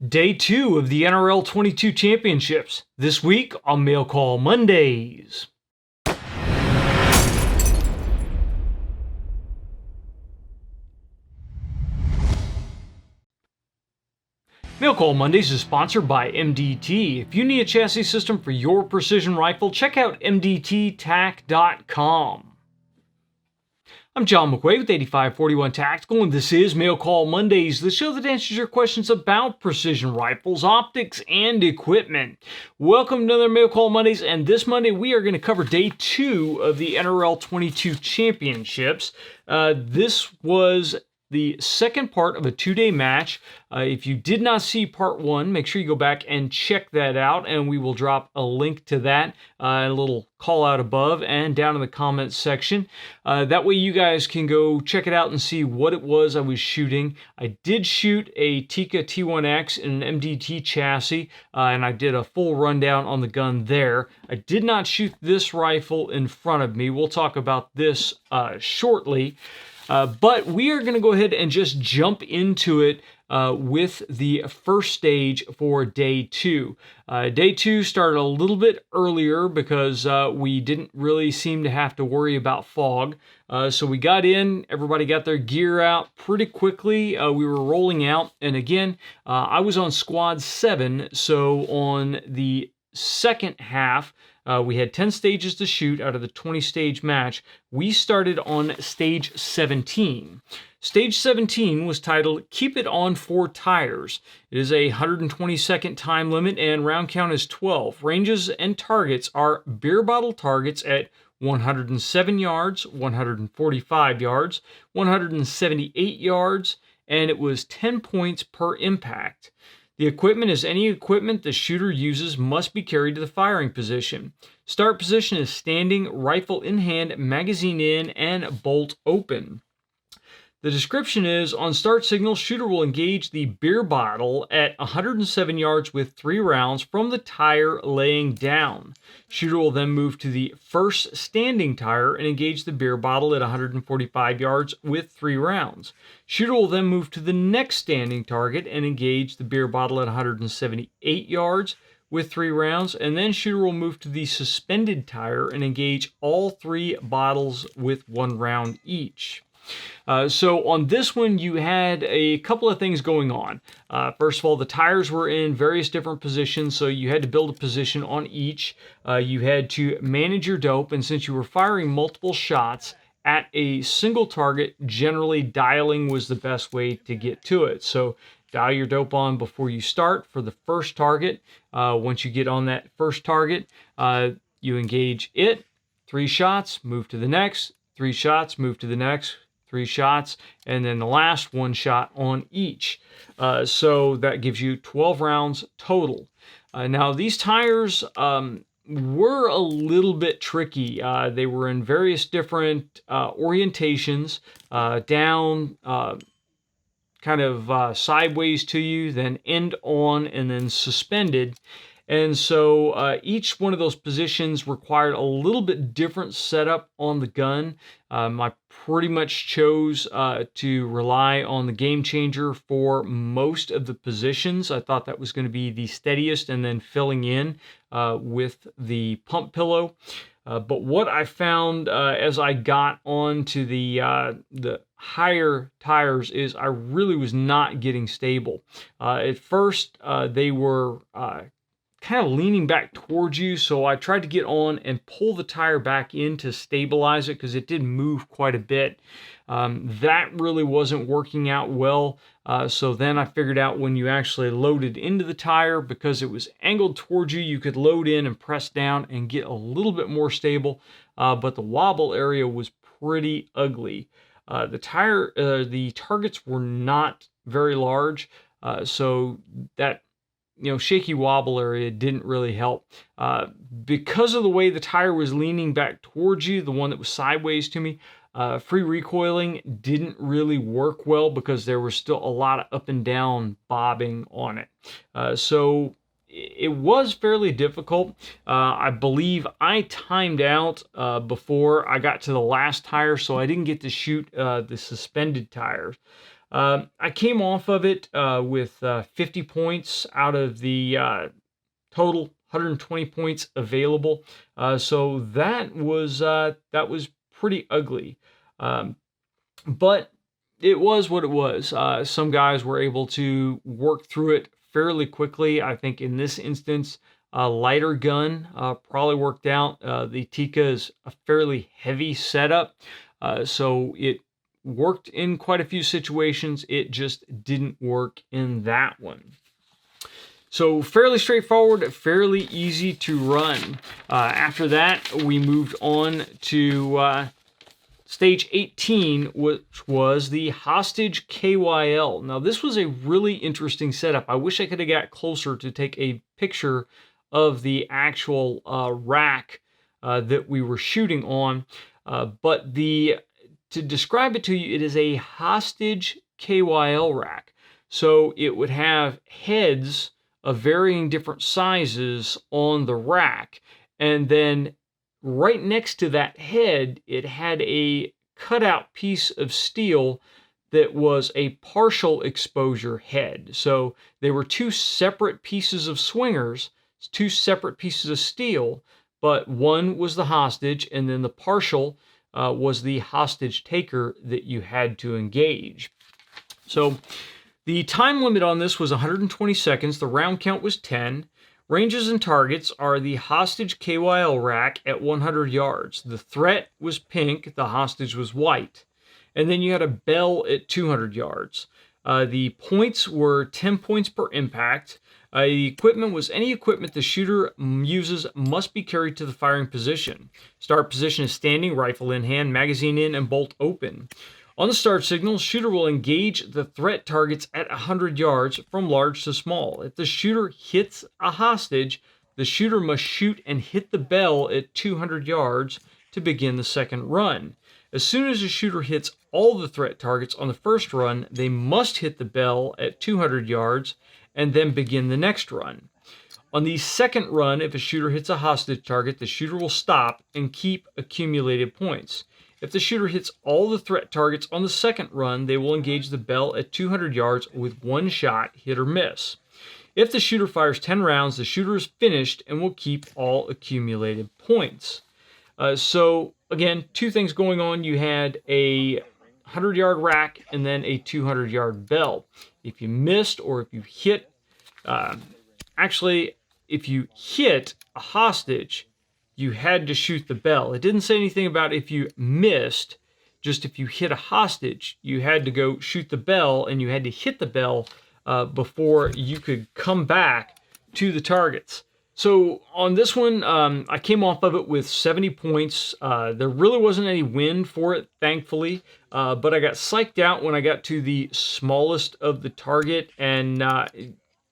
Day 2 of the NRL22 championships. This week on Mail Call Mondays. Mail Call Mondays is sponsored by MDT. If you need a chassis system for your precision rifle, check out mdttac.com. I'm John McQuay with 8541 Tactical, and this is Mail Call Mondays, the show that answers your questions about precision rifles, optics, and equipment. Welcome to another Mail Call Mondays, and this Monday we are going to cover Day 2 of the NRL22 championships. This was the second part of a two-day match. If you did not see part 1, make sure you go back and check that out, and we will drop a link to that, a little call out above and down in the comments section. That way you guys can go check it out and see what it was I was shooting. I did shoot a Tikka T1X in an MDT chassis, and I did a full rundown on the gun there. I did not shoot this rifle in front of me. We'll talk about this shortly. But we are going to go ahead and just jump into it with the first stage for Day 2. Day 2 started a little bit earlier because we didn't really seem to have to worry about fog. So we got in, everybody got their gear out pretty quickly. We were rolling out, and again, I was on Squad 7, so on the second half, we had 10 stages to shoot out of the 20-stage match. We started on Stage 17. Stage 17 was titled, Keep It On 4 Tires. It is a 120-second time limit, and round count is 12. Ranges and targets are beer bottle targets at 107 yards, 145 yards, 178 yards, and it was 10 points per impact. The equipment is any equipment the shooter uses must be carried to the firing position. Start position is standing, rifle in hand, magazine in, and bolt open. The description is, on start signal, shooter will engage the beer bottle at 107 yards with 3 rounds from the tire laying down. Shooter will then move to the first standing tire and engage the beer bottle at 145 yards with 3 rounds. Shooter will then move to the next standing target and engage the beer bottle at 178 yards with 3 rounds, and then shooter will move to the suspended tire and engage all 3 bottles with 1 round each. So on this one, you had a couple of things going on. First of all, the tires were in various different positions, so you had to build a position on each. You had to manage your dope, and since you were firing multiple shots at a single target, generally dialing was the best way to get to it. So dial your dope on before you start for the first target. Once you get on that first target, you engage it, 3 shots, move to the next, 3 shots, move to the next, 3 shots, and then the last 1 shot on each. So that gives you 12 rounds total. Now these tires were a little bit tricky. They were in various different orientations, down, kind of sideways to you, then end on, and then suspended. And so each one of those positions required a little bit different setup on the gun. I pretty much chose to rely on the Game Changer for most of the positions. I thought that was going to be the steadiest, and then filling in with the pump pillow. But what I found as I got onto the higher tires is I really was not getting stable. At first, they were kind of leaning back towards you, so I tried to get on and pull the tire back in to stabilize it because it did move quite a bit. That really wasn't working out well, so then I figured out when you actually loaded into the tire, because it was angled towards you, you could load in and press down and get a little bit more stable, but the wobble area was pretty ugly. The targets were not very large, so that shaky wobble area didn't really help. Because of the way the tire was leaning back towards you, the one that was sideways to me, free recoiling didn't really work well because there was still a lot of up and down bobbing on it. So it was fairly difficult. I believe I timed out before I got to the last tire, so I didn't get to shoot the suspended tires. I came off of it with 50 points out of the total 120 points available. So that was pretty ugly. But it was what it was. Some guys were able to work through it fairly quickly. I think in this instance, a lighter gun probably worked out. The Tika is a fairly heavy setup, so it worked in quite a few situations. It just didn't work in that one. So fairly straightforward, fairly easy to run. After that, we moved on to Stage 18, which was the Hostage KYL. Now, this was a really interesting setup. I wish I could have got closer to take a picture of the actual rack that we were shooting on. But to describe it to you, it is a Hostage KYL rack. So it would have heads of varying different sizes on the rack. And then right next to that head, it had a cutout piece of steel that was a partial exposure head. So they were two separate pieces of swingers, two separate pieces of steel, but one was the hostage, and then the partial was the hostage taker that you had to engage. So the time limit on this was 120 seconds. The round count was 10. Ranges and targets are the hostage KYL rack at 100 yards. The threat was pink, the hostage was white. And then you had a bell at 200 yards. The points were 10 points per impact. The equipment was any equipment the shooter uses must be carried to the firing position. Start position is standing, rifle in hand, magazine in, and bolt open. On the start signal, shooter will engage the threat targets at 100 yards from large to small. If the shooter hits a hostage, the shooter must shoot and hit the bell at 200 yards to begin the second run. As soon as the shooter hits all the threat targets on the first run, they must hit the bell at 200 yards and then begin the next run. On the second run, if a shooter hits a hostage target, the shooter will stop and keep accumulated points. If the shooter hits all the threat targets on the second run, they will engage the bell at 200 yards with one shot, hit or miss. If the shooter fires 10 rounds, the shooter is finished and will keep all accumulated points. So, again, two things going on. You had a 100-yard rack and then a 200-yard bell. If you missed or if you hit, if you hit a hostage, you had to shoot the bell. It didn't say anything about if you missed, just if you hit a hostage, you had to go shoot the bell and you had to hit the bell before you could come back to the targets. So on this one, I came off of it with 70 points. There really wasn't any wind for it, thankfully, but I got psyched out when I got to the smallest of the target and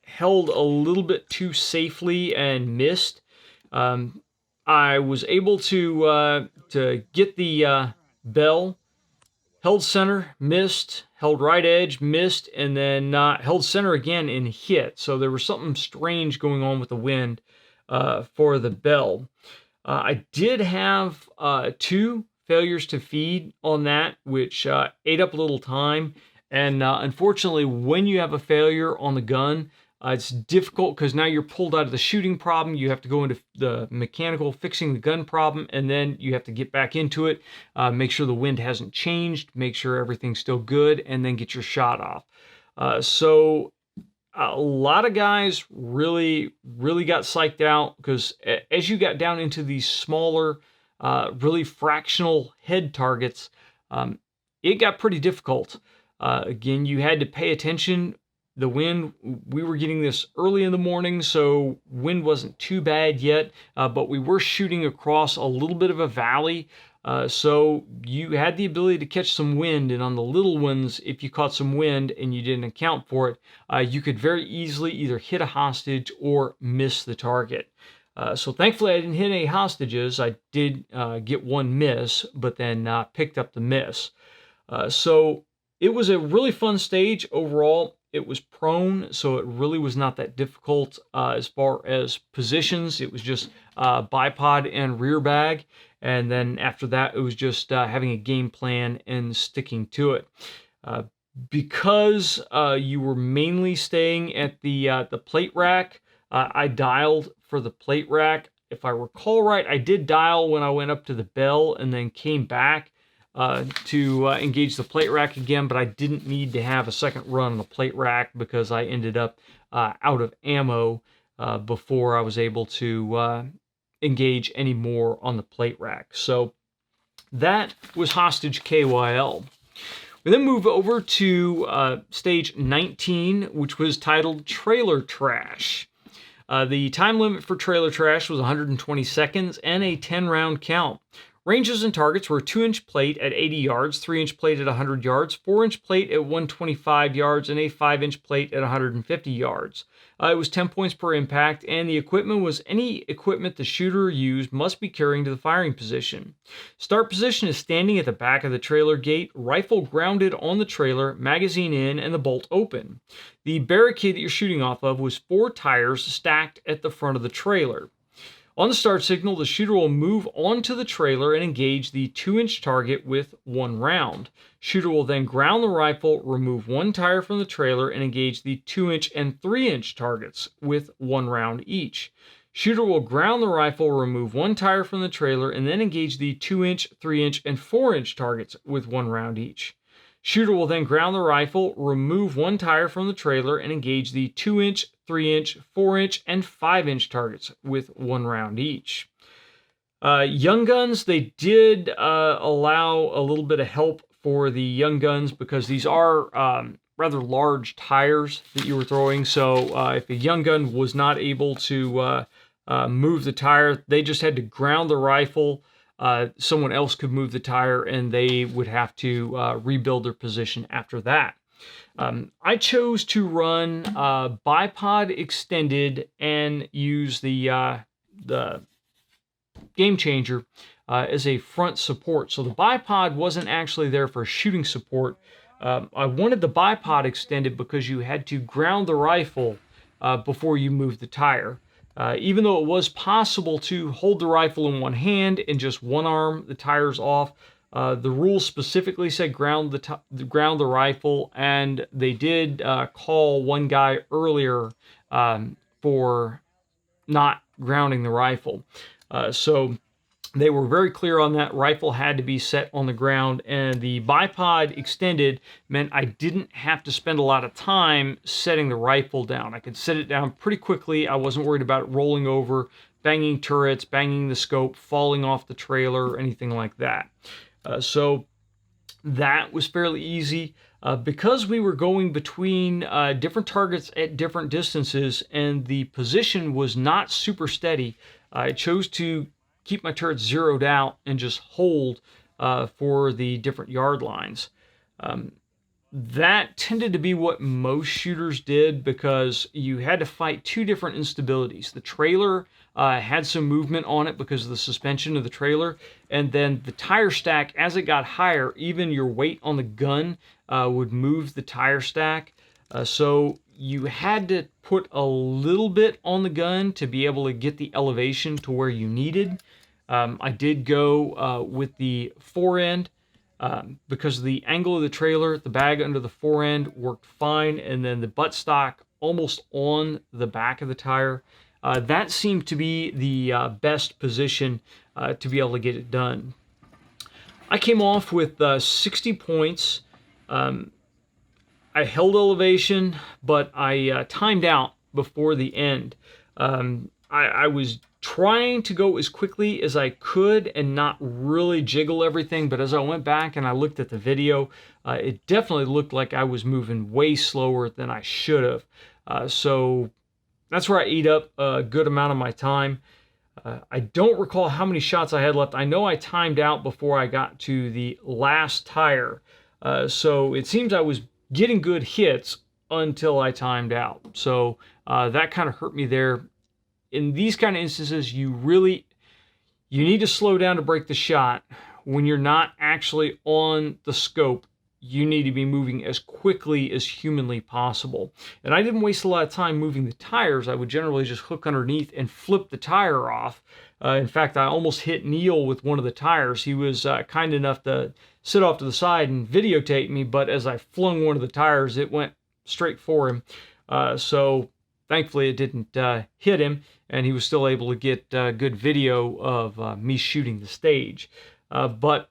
held a little bit too safely and missed. I was able to get the bell, held center, missed, held right edge, missed, and then held center again and hit. So there was something strange going on with the wind for the bell. I did have 2 failures to feed on that, which ate up a little time. And unfortunately, when you have a failure on the gun, it's difficult because now you're pulled out of the shooting problem. You have to go into the mechanical fixing the gun problem, and then you have to get back into it, make sure the wind hasn't changed, make sure everything's still good, and then get your shot off. So a lot of guys really got psyched out because as you got down into these smaller, really fractional head targets, it got pretty difficult. Again, you had to pay attention. The wind, we were getting this early in the morning, so wind wasn't too bad yet, but we were shooting across a little bit of a valley, so you had the ability to catch some wind, and on the little ones, if you caught some wind and you didn't account for it, you could very easily either hit a hostage or miss the target. So thankfully I didn't hit any hostages. I did get one miss, but then picked up the miss. So it was a really fun stage overall. It was prone, so it really was not that difficult as far as positions. It was just bipod and rear bag. And then after that, it was just having a game plan and sticking to it. Because you were mainly staying at the plate rack, I dialed for the plate rack. If I recall right, I did dial when I went up to the bell and then came back to engage the plate rack again, but I didn't need to have a second run on the plate rack because I ended up out of ammo before I was able to engage any more on the plate rack. So that was Hostage KYL. We then move over to stage 19, which was titled Trailer Trash. The time limit for trailer trash was 120 seconds and a 10-round count. Ranges and targets were a 2-inch plate at 80 yards, 3-inch plate at 100 yards, 4-inch plate at 125 yards, and a 5-inch plate at 150 yards. It was 10 points per impact, and the equipment was any equipment the shooter used must be carrying to the firing position. Start position is standing at the back of the trailer gate, rifle grounded on the trailer, magazine in, and the bolt open. The barricade that you're shooting off of was 4 tires stacked at the front of the trailer. On the start signal, the shooter will move onto the trailer and engage the 2-inch target with 1 round. Shooter will then ground the rifle, remove 1 tire from the trailer, and engage the 2-inch and 3-inch targets with 1 round each. Shooter will ground the rifle, remove 1 tire from the trailer, and then engage the 2-inch, 3-inch, and 4-inch targets with 1 round each. Shooter will then ground the rifle, remove 1 tire from the trailer, and engage the 2-inch, 3-inch, 4-inch, and 5-inch targets with 1 round each. Young guns, they did allow a little bit of help for the young guns because these are rather large tires that you were throwing. So if a young gun was not able to move the tire, they just had to ground the rifle. Someone else could move the tire and they would have to rebuild their position after that. I chose to run bipod extended and use the Game Changer as a front support. So the bipod wasn't actually there for shooting support. I wanted the bipod extended because you had to ground the rifle before you moved the tire. Even though it was possible to hold the rifle in one hand and just one arm the tires off, the rules specifically said ground the rifle, and they did call one guy earlier for not grounding the rifle. So they were very clear on that. Rifle had to be set on the ground, and the bipod extended meant I didn't have to spend a lot of time setting the rifle down. I could set it down pretty quickly. I wasn't worried about it rolling over, banging turrets, banging the scope, falling off the trailer, or anything like that. So that was fairly easy. Because we were going between different targets at different distances and the position was not super steady, I chose to keep my turrets zeroed out and just hold for the different yard lines. That tended to be what most shooters did because you had to fight 2 different instabilities. The trailer had some movement on it because of the suspension of the trailer, and then the tire stack, as it got higher, even your weight on the gun would move the tire stack. So you had to put a little bit on the gun to be able to get the elevation to where you needed. I did go with the forend because of the angle of the trailer. The bag under the forend worked fine, and then the buttstock almost on the back of the tire. That seemed to be the best position to be able to get it done. I came off with 60 points. I held elevation, but I timed out before the end. I was trying to go as quickly as I could and not really jiggle everything, but as I went back and I looked at the video, it definitely looked like I was moving way slower than I should have. So that's where I ate up a good amount of my time. I don't recall how many shots I had left. I know I timed out before I got to the last tire. So it seems I was getting good hits until I timed out. So that kind of hurt me there. In these kind of instances, you need to slow down to break the shot. When you're not actually on the scope, you need to be moving as quickly as humanly possible. And I didn't waste a lot of time moving the tires. I would generally just hook underneath and flip the tire off. In fact, I almost hit Neil with one of the tires. He was kind enough to sit off to the side and videotape me, but as I flung one of the tires, it went straight for him. So thankfully it didn't hit him, and he was still able to get good video of me shooting the stage. But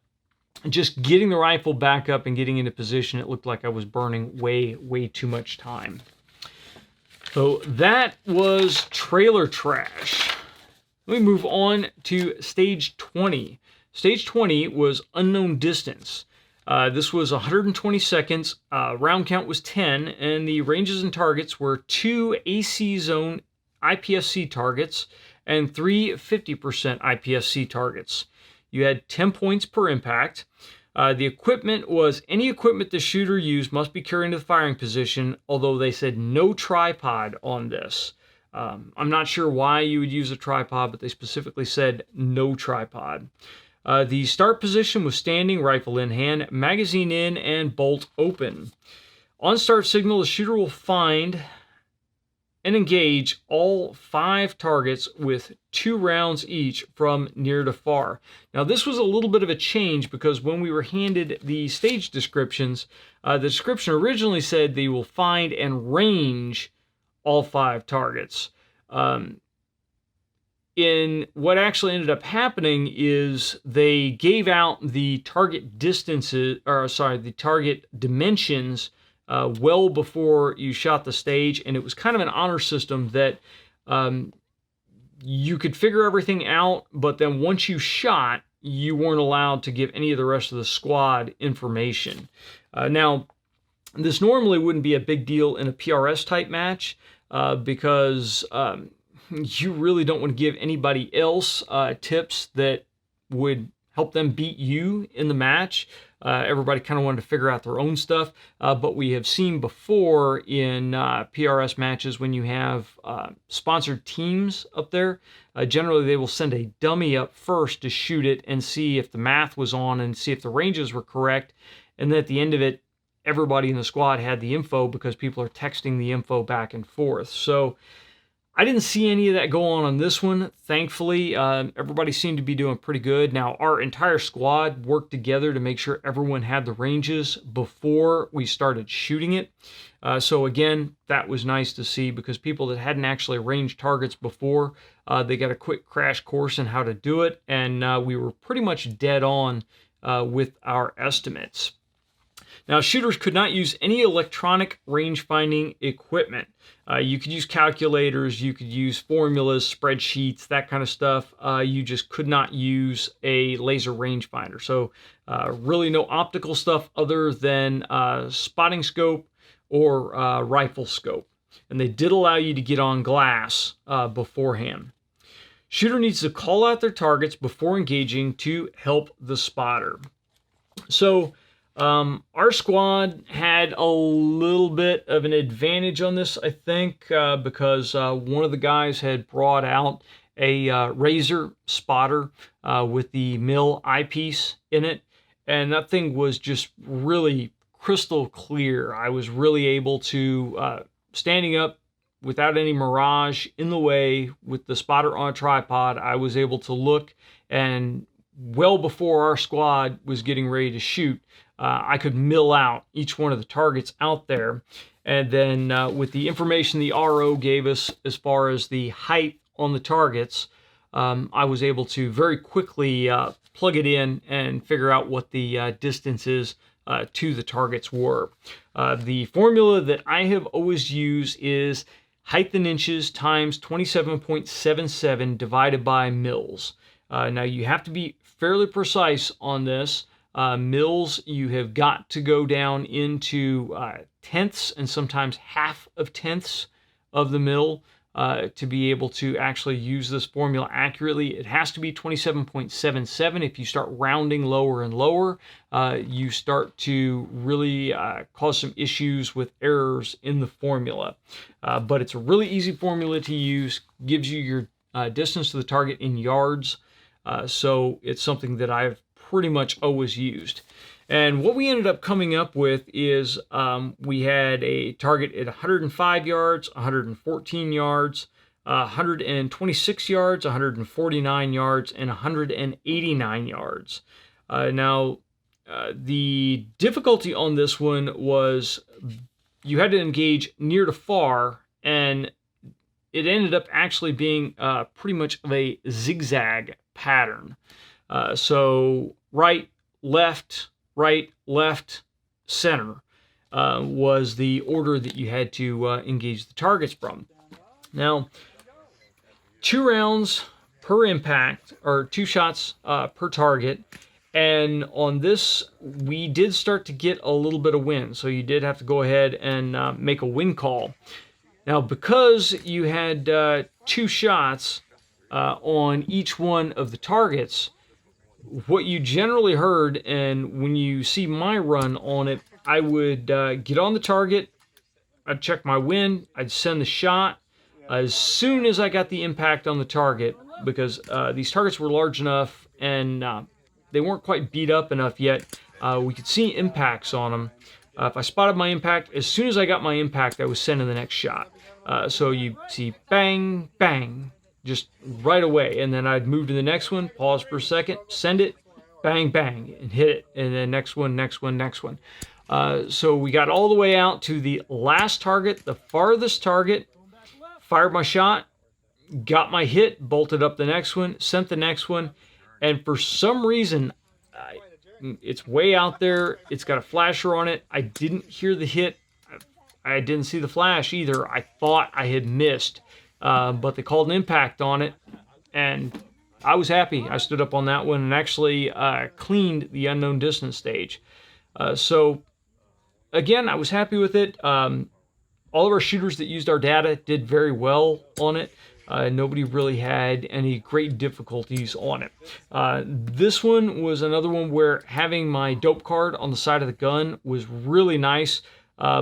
just getting the rifle back up and getting into position, it looked like I was burning way too much time. So that was trailer trash. Let me move on to stage 20. Stage 20 was unknown distance. This was 120 seconds, round count was 10, and the ranges and targets were 2 AC zone IPSC targets and 3 50% IPSC targets. You had 10 points per impact. The equipment was any equipment the shooter used must be carried into the firing position, although they said no tripod on this. I'm not sure why you would use a tripod, but they specifically said no tripod. The start position was standing, rifle in hand, magazine in, and bolt open. On start signal, the shooter will find and engage all 5 targets with 2 rounds each from near to far. Now, this was a little bit of a change because when we were handed the stage descriptions, the description originally said they will find and range all 5 targets. In what actually ended up happening is they gave out the target distances, the target dimensions well before you shot the stage, and it was kind of an honor system that you could figure everything out, but then once you shot, you weren't allowed to give any of the rest of the squad information. Now, this normally wouldn't be a big deal in a PRS type match because you really don't want to give anybody else tips that would help them beat you in the match. Everybody kind of wanted to figure out their own stuff, but we have seen before in PRS matches when you have sponsored teams up there, generally they will send a dummy up first to shoot it and see if the math was on and see if the ranges were correct, and then at the end of it, everybody in the squad had the info because people are texting the info back and forth. So I didn't see any of that go on this one. Thankfully, everybody seemed to be doing pretty good. Now, our entire squad worked together to make sure everyone had the ranges before we started shooting it. So again, that was nice to see because people that hadn't actually ranged targets before, they got a quick crash course in how to do it, and we were pretty much dead on with our estimates. Now, shooters could not use any electronic range-finding equipment. You could use calculators, you could use formulas, spreadsheets, that kind of stuff. You just could not use a laser rangefinder. So really no optical stuff other than spotting scope or rifle scope. And they did allow you to get on glass beforehand. Shooter needs to call out their targets before engaging to help the spotter. So our squad had a little bit of an advantage on this, I think, because one of the guys had brought out a razor spotter with the mill eyepiece in it, and that thing was just really crystal clear. I was really able to, standing up without any mirage in the way with the spotter on a tripod, I was able to look, and well before our squad was getting ready to shoot, I could mill out each one of the targets out there. And then with the information the RO gave us as far as the height on the targets, I was able to very quickly plug it in and figure out what the distances to the targets were. The formula that I have always used is height in inches times 27.77 divided by mils. Now you have to be fairly precise on this. Mils, you have got to go down into tenths and sometimes half of tenths of the mil to be able to actually use this formula accurately. It has to be 27.77. If you start rounding lower and lower, you start to really cause some issues with errors in the formula. But it's a really easy formula to use, gives you your distance to the target in yards. So it's something that I've pretty much always used. And what we ended up coming up with is we had a target at 105 yards, 114 yards, 126 yards, 149 yards, and 189 yards. Now, The difficulty on this one was you had to engage near to far, and it ended up actually being pretty much of a zigzag pattern. So right, left, center was the order that you had to engage the targets from. Now, 2 rounds per impact, or 2 shots per target. And on this, we did start to get a little bit of wind. So you did have to go ahead and make a wind call. Now, because you had 2 shots on each one of the targets, what you generally heard, and when you see my run on it, I would get on the target, I'd check my wind, I'd send the shot. As soon as I got the impact on the target, because these targets were large enough and they weren't quite beat up enough yet, we could see impacts on them. If I spotted my impact, as soon as I got my impact, I was sending the next shot. So you see bang, bang, just right away. And then I'd move to the next one, pause for a second, send it, bang, bang, and hit it. And then next one, next one, next one. So we got all the way out to the last target, the farthest target, fired my shot, got my hit, bolted up the next one, sent the next one. And for some reason, it's way out there. It's got a flasher on it. I didn't hear the hit. I didn't see the flash either. I thought I had missed, but they called an impact on it, and I was happy. I stood up on that one and actually cleaned the unknown distance stage. So again, I was happy with it. All of our shooters that used our data did very well on it. Nobody really had any great difficulties on it. This one was another one where having my dope card on the side of the gun was really nice,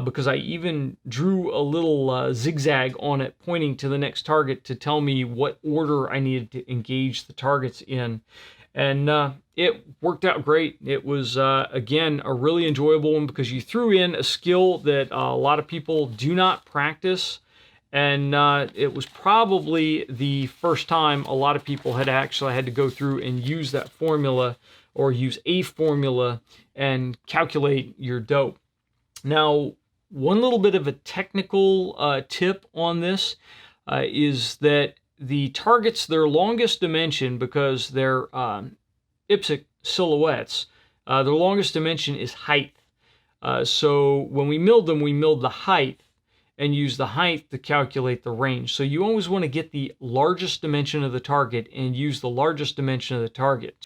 because I even drew a little zigzag on it pointing to the next target to tell me what order I needed to engage the targets in. And it worked out great. It was, again, a really enjoyable one because you threw in a skill that a lot of people do not practice. And it was probably the first time a lot of people had actually had to go through and use that formula or use a formula and calculate your dope. Now, one little bit of a technical tip on this is that the targets, their longest dimension, because they're IPSC silhouettes, their longest dimension is height. So when we milled them, we milled the height and use the height to calculate the range. So you always want to get the largest dimension of the target and use the largest dimension of the target.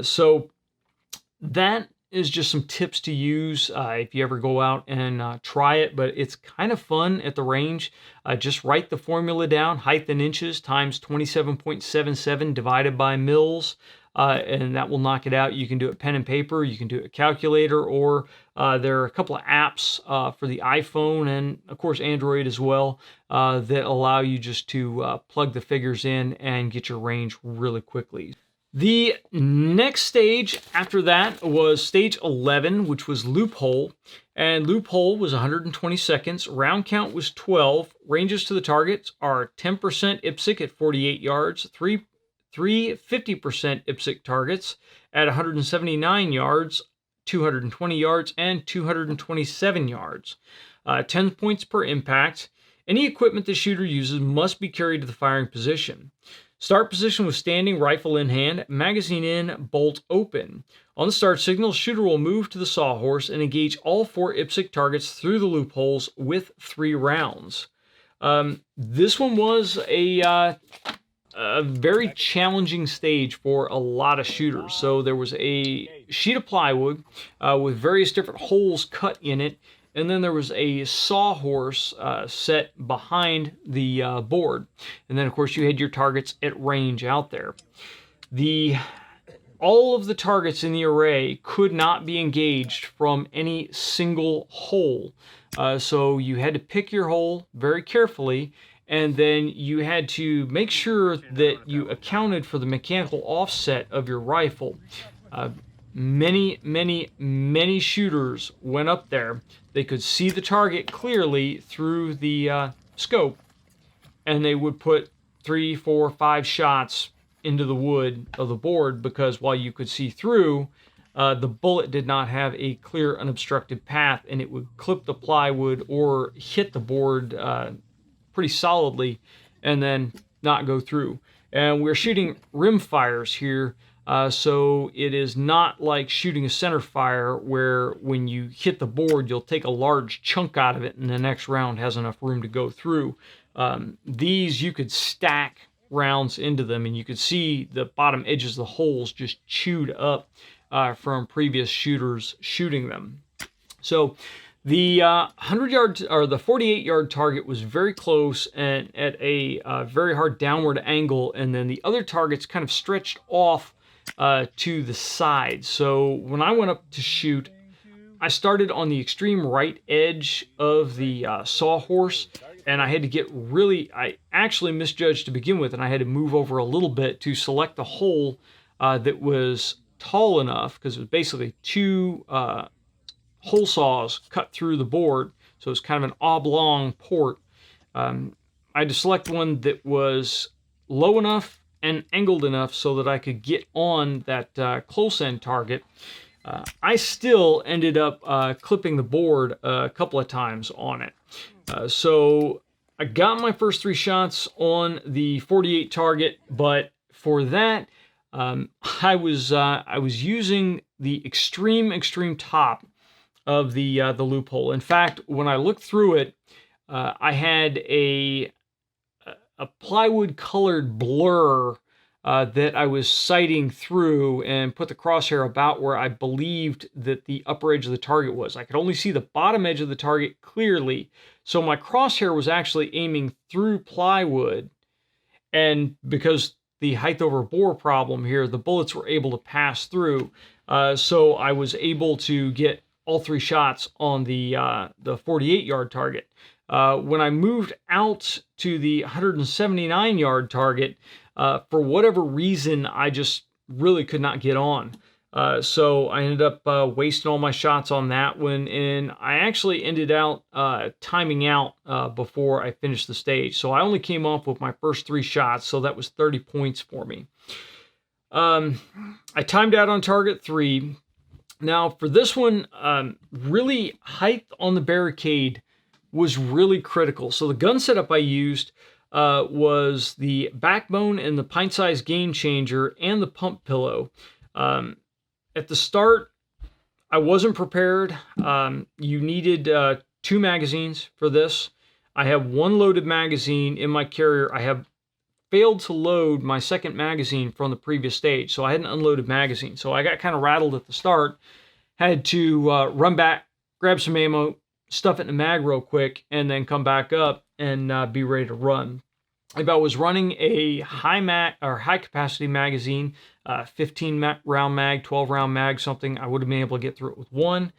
So that is just some tips to use if you ever go out and try it, but it's kind of fun at the range. Just write the formula down, height in inches times 27.77 divided by mils, and that will knock it out. You can do it pen and paper, you can do it calculator, or there are a couple of apps for the iPhone and of course Android as well that allow you just to plug the figures in and get your range really quickly. The next stage after that was stage 11, which was loophole. And loophole was 120 seconds. Round count was 12. Ranges to the targets are 10% IPSC at 48 yards, three 50% IPSC targets at 179 yards, 220 yards, and 227 yards. 10 points per impact. Any equipment the shooter uses must be carried to the firing position. Start position was standing, rifle in hand, magazine in, bolt open. On the start signal, shooter will move to the sawhorse and engage all 4 IPSC targets through the loopholes with 3 rounds. This one was a very challenging stage for a lot of shooters. So there was a sheet of plywood with various different holes cut in it, and then there was a sawhorse set behind the board. And then, of course, you had your targets at range out there. All of the targets in the array could not be engaged from any single hole. So you had to pick your hole very carefully, and then you had to make sure that you accounted for the mechanical offset of your rifle. Many shooters went up there. They could see the target clearly through the scope, and they would put 3, 4, 5 shots into the wood of the board, because while you could see through, the bullet did not have a clear unobstructed path, and it would clip the plywood or hit the board pretty solidly and then not go through. And we're shooting rim fires here, so it is not like shooting a center fire where when you hit the board, you'll take a large chunk out of it and the next round has enough room to go through. These, you could stack rounds into them, and you could see the bottom edges of the holes just chewed up from previous shooters shooting them. So the 100-yard or the 48-yard target was very close and at a very hard downward angle, and then the other targets kind of stretched off to the side. So when I went up to shoot, I started on the extreme right edge of the sawhorse, and I had to I actually misjudged to begin with, and I had to move over a little bit to select the hole that was tall enough, because it was basically two hole saws cut through the board, so it's kind of an oblong port. I had to select one that was low enough and angled enough so that I could get on that close end target. I still ended up clipping the board a couple of times on it. So I got my first 3 shots on the 48 target, but for that, I was using the extreme top of the loophole. In fact, when I looked through it, I had a plywood colored blur that I was sighting through and put the crosshair about where I believed that the upper edge of the target was. I could only see the bottom edge of the target clearly, so my crosshair was actually aiming through plywood, and because the height over bore problem here, the bullets were able to pass through, so I was able to get all 3 shots on the 48-yard target. When I moved out to the 179-yard target, for whatever reason, I just really could not get on. So I ended up wasting all my shots on that one, and I actually ended out timing out before I finished the stage. So I only came off with my first 3 shots, so that was 30 points for me. I timed out on target 3. Now for this one, really height on the barricade was really critical. So the gun setup I used was the backbone and the pint-sized game changer and the pump pillow. At the start, I wasn't prepared. You needed 2 magazines for this. I have 1 loaded magazine in my carrier. I have failed to load my second magazine from the previous stage, so I had an unloaded magazine. So I got kind of rattled at the start, had to run back, grab some ammo, stuff it in the mag real quick, and then come back up and be ready to run. If I was running a high capacity magazine, 15 round mag, 12 round mag, something, I would have been able to get through it with 1,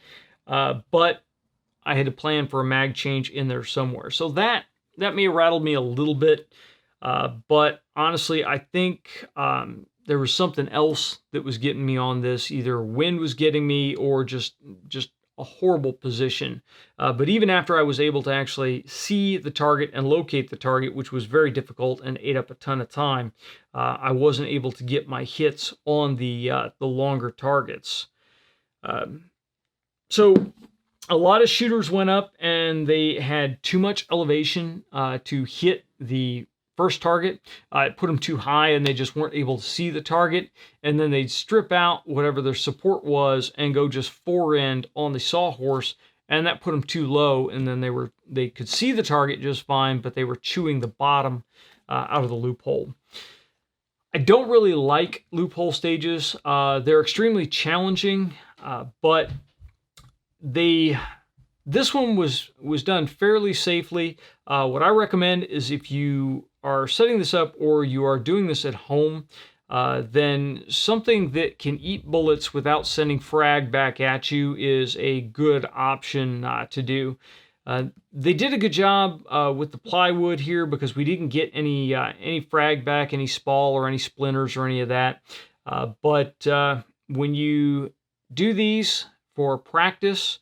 but I had to plan for a mag change in there somewhere. So that may have rattled me a little bit, but honestly, I think there was something else that was getting me on this. Either wind was getting me or just a horrible position. But even after I was able to actually see the target and locate the target, which was very difficult and ate up a ton of time, I wasn't able to get my hits on the longer targets. So a lot of shooters went up and they had too much elevation to hit the first target. It put them too high and they just weren't able to see the target, and then they'd strip out whatever their support was and go just forend on the sawhorse, and that put them too low, and then they could see the target just fine, but they were chewing the bottom out of the loophole. I don't really like loophole stages. They're extremely challenging, but this one was done fairly safely. What I recommend is if you are setting this up or you are doing this at home, then something that can eat bullets without sending frag back at you is a good option to do. They did a good job with the plywood here because we didn't get any frag back, any spall or any splinters or any of that. But when you do these for practice,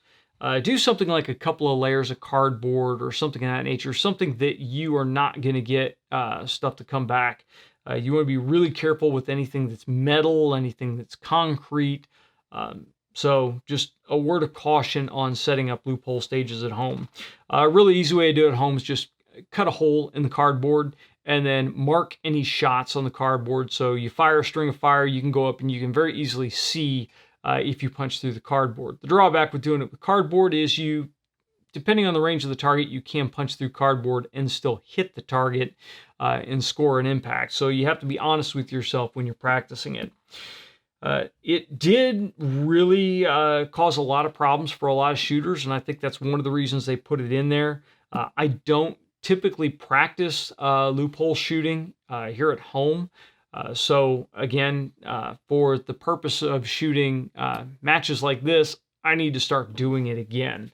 do something like a couple of layers of cardboard or something of that nature, something that you are not going to get stuff to come back. You want to be really careful with anything that's metal, anything that's concrete, So just a word of caution on setting up loophole stages at home. A really easy way to do it at home is just cut a hole in the cardboard and then mark any shots on the cardboard. So you fire a string of fire, you can go up and you can very easily see if you punch through the cardboard. The drawback with doing it with cardboard is depending on the range of the target, you can punch through cardboard and still hit the target and score an impact. So you have to be honest with yourself when you're practicing it. It did really cause a lot of problems for a lot of shooters, and I think that's one of the reasons they put it in there. I don't typically practice loophole shooting here at home. So again, for the purpose of shooting matches like this, I need to start doing it again.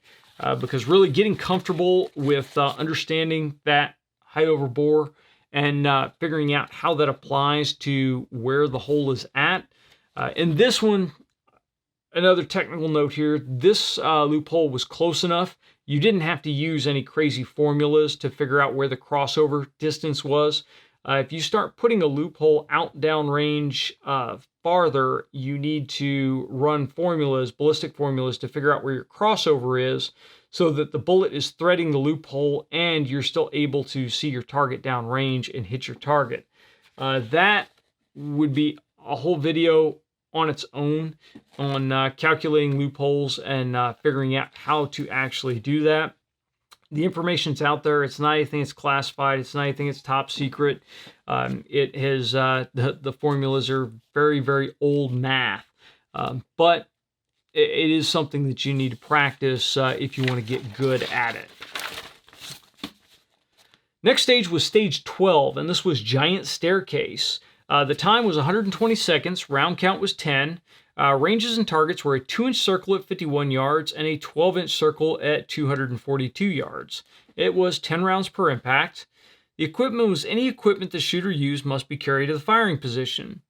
Because really getting comfortable with understanding that height over bore and figuring out how that applies to where the hole is at. In this one, another technical note here, this loophole was close enough. You didn't have to use any crazy formulas to figure out where the crossover distance was. If you start putting a loophole out downrange farther, you need to run formulas, ballistic formulas, to figure out where your crossover is so that the bullet is threading the loophole and you're still able to see your target downrange and hit your target. That would be a whole video on its own on calculating loopholes and figuring out how to actually do that. The information's out there. It's not anything that's classified. It's not anything that's top secret. It has the formulas are very, very old math, but it is something that you need to practice if you want to get good at it. Next stage was stage 12, and this was Giant Staircase. The time was 120 seconds. Round count was 10. Ranges and targets were a 2-inch circle at 51 yards and a 12-inch circle at 242 yards. It was 10 rounds per impact. The equipment was any equipment the shooter used must be carried to the firing position.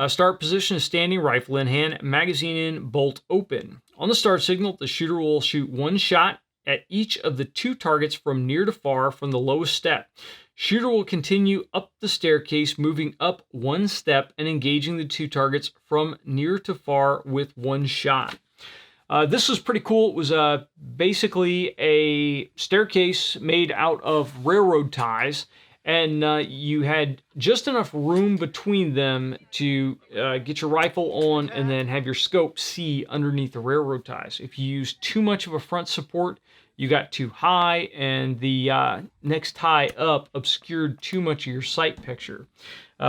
Start position is standing, rifle in hand, magazine in, bolt open. On the start signal, the shooter will shoot one shot at each of the 2 targets from near to far from the lowest step. Shooter will continue up the staircase, moving up 1 step and engaging the 2 targets from near to far with 1 shot. This was pretty cool. It was basically a staircase made out of railroad ties, and you had just enough room between them to get your rifle on and then have your scope see underneath the railroad ties. If you use too much of a front support, you got too high, and the next tie up obscured too much of your sight picture.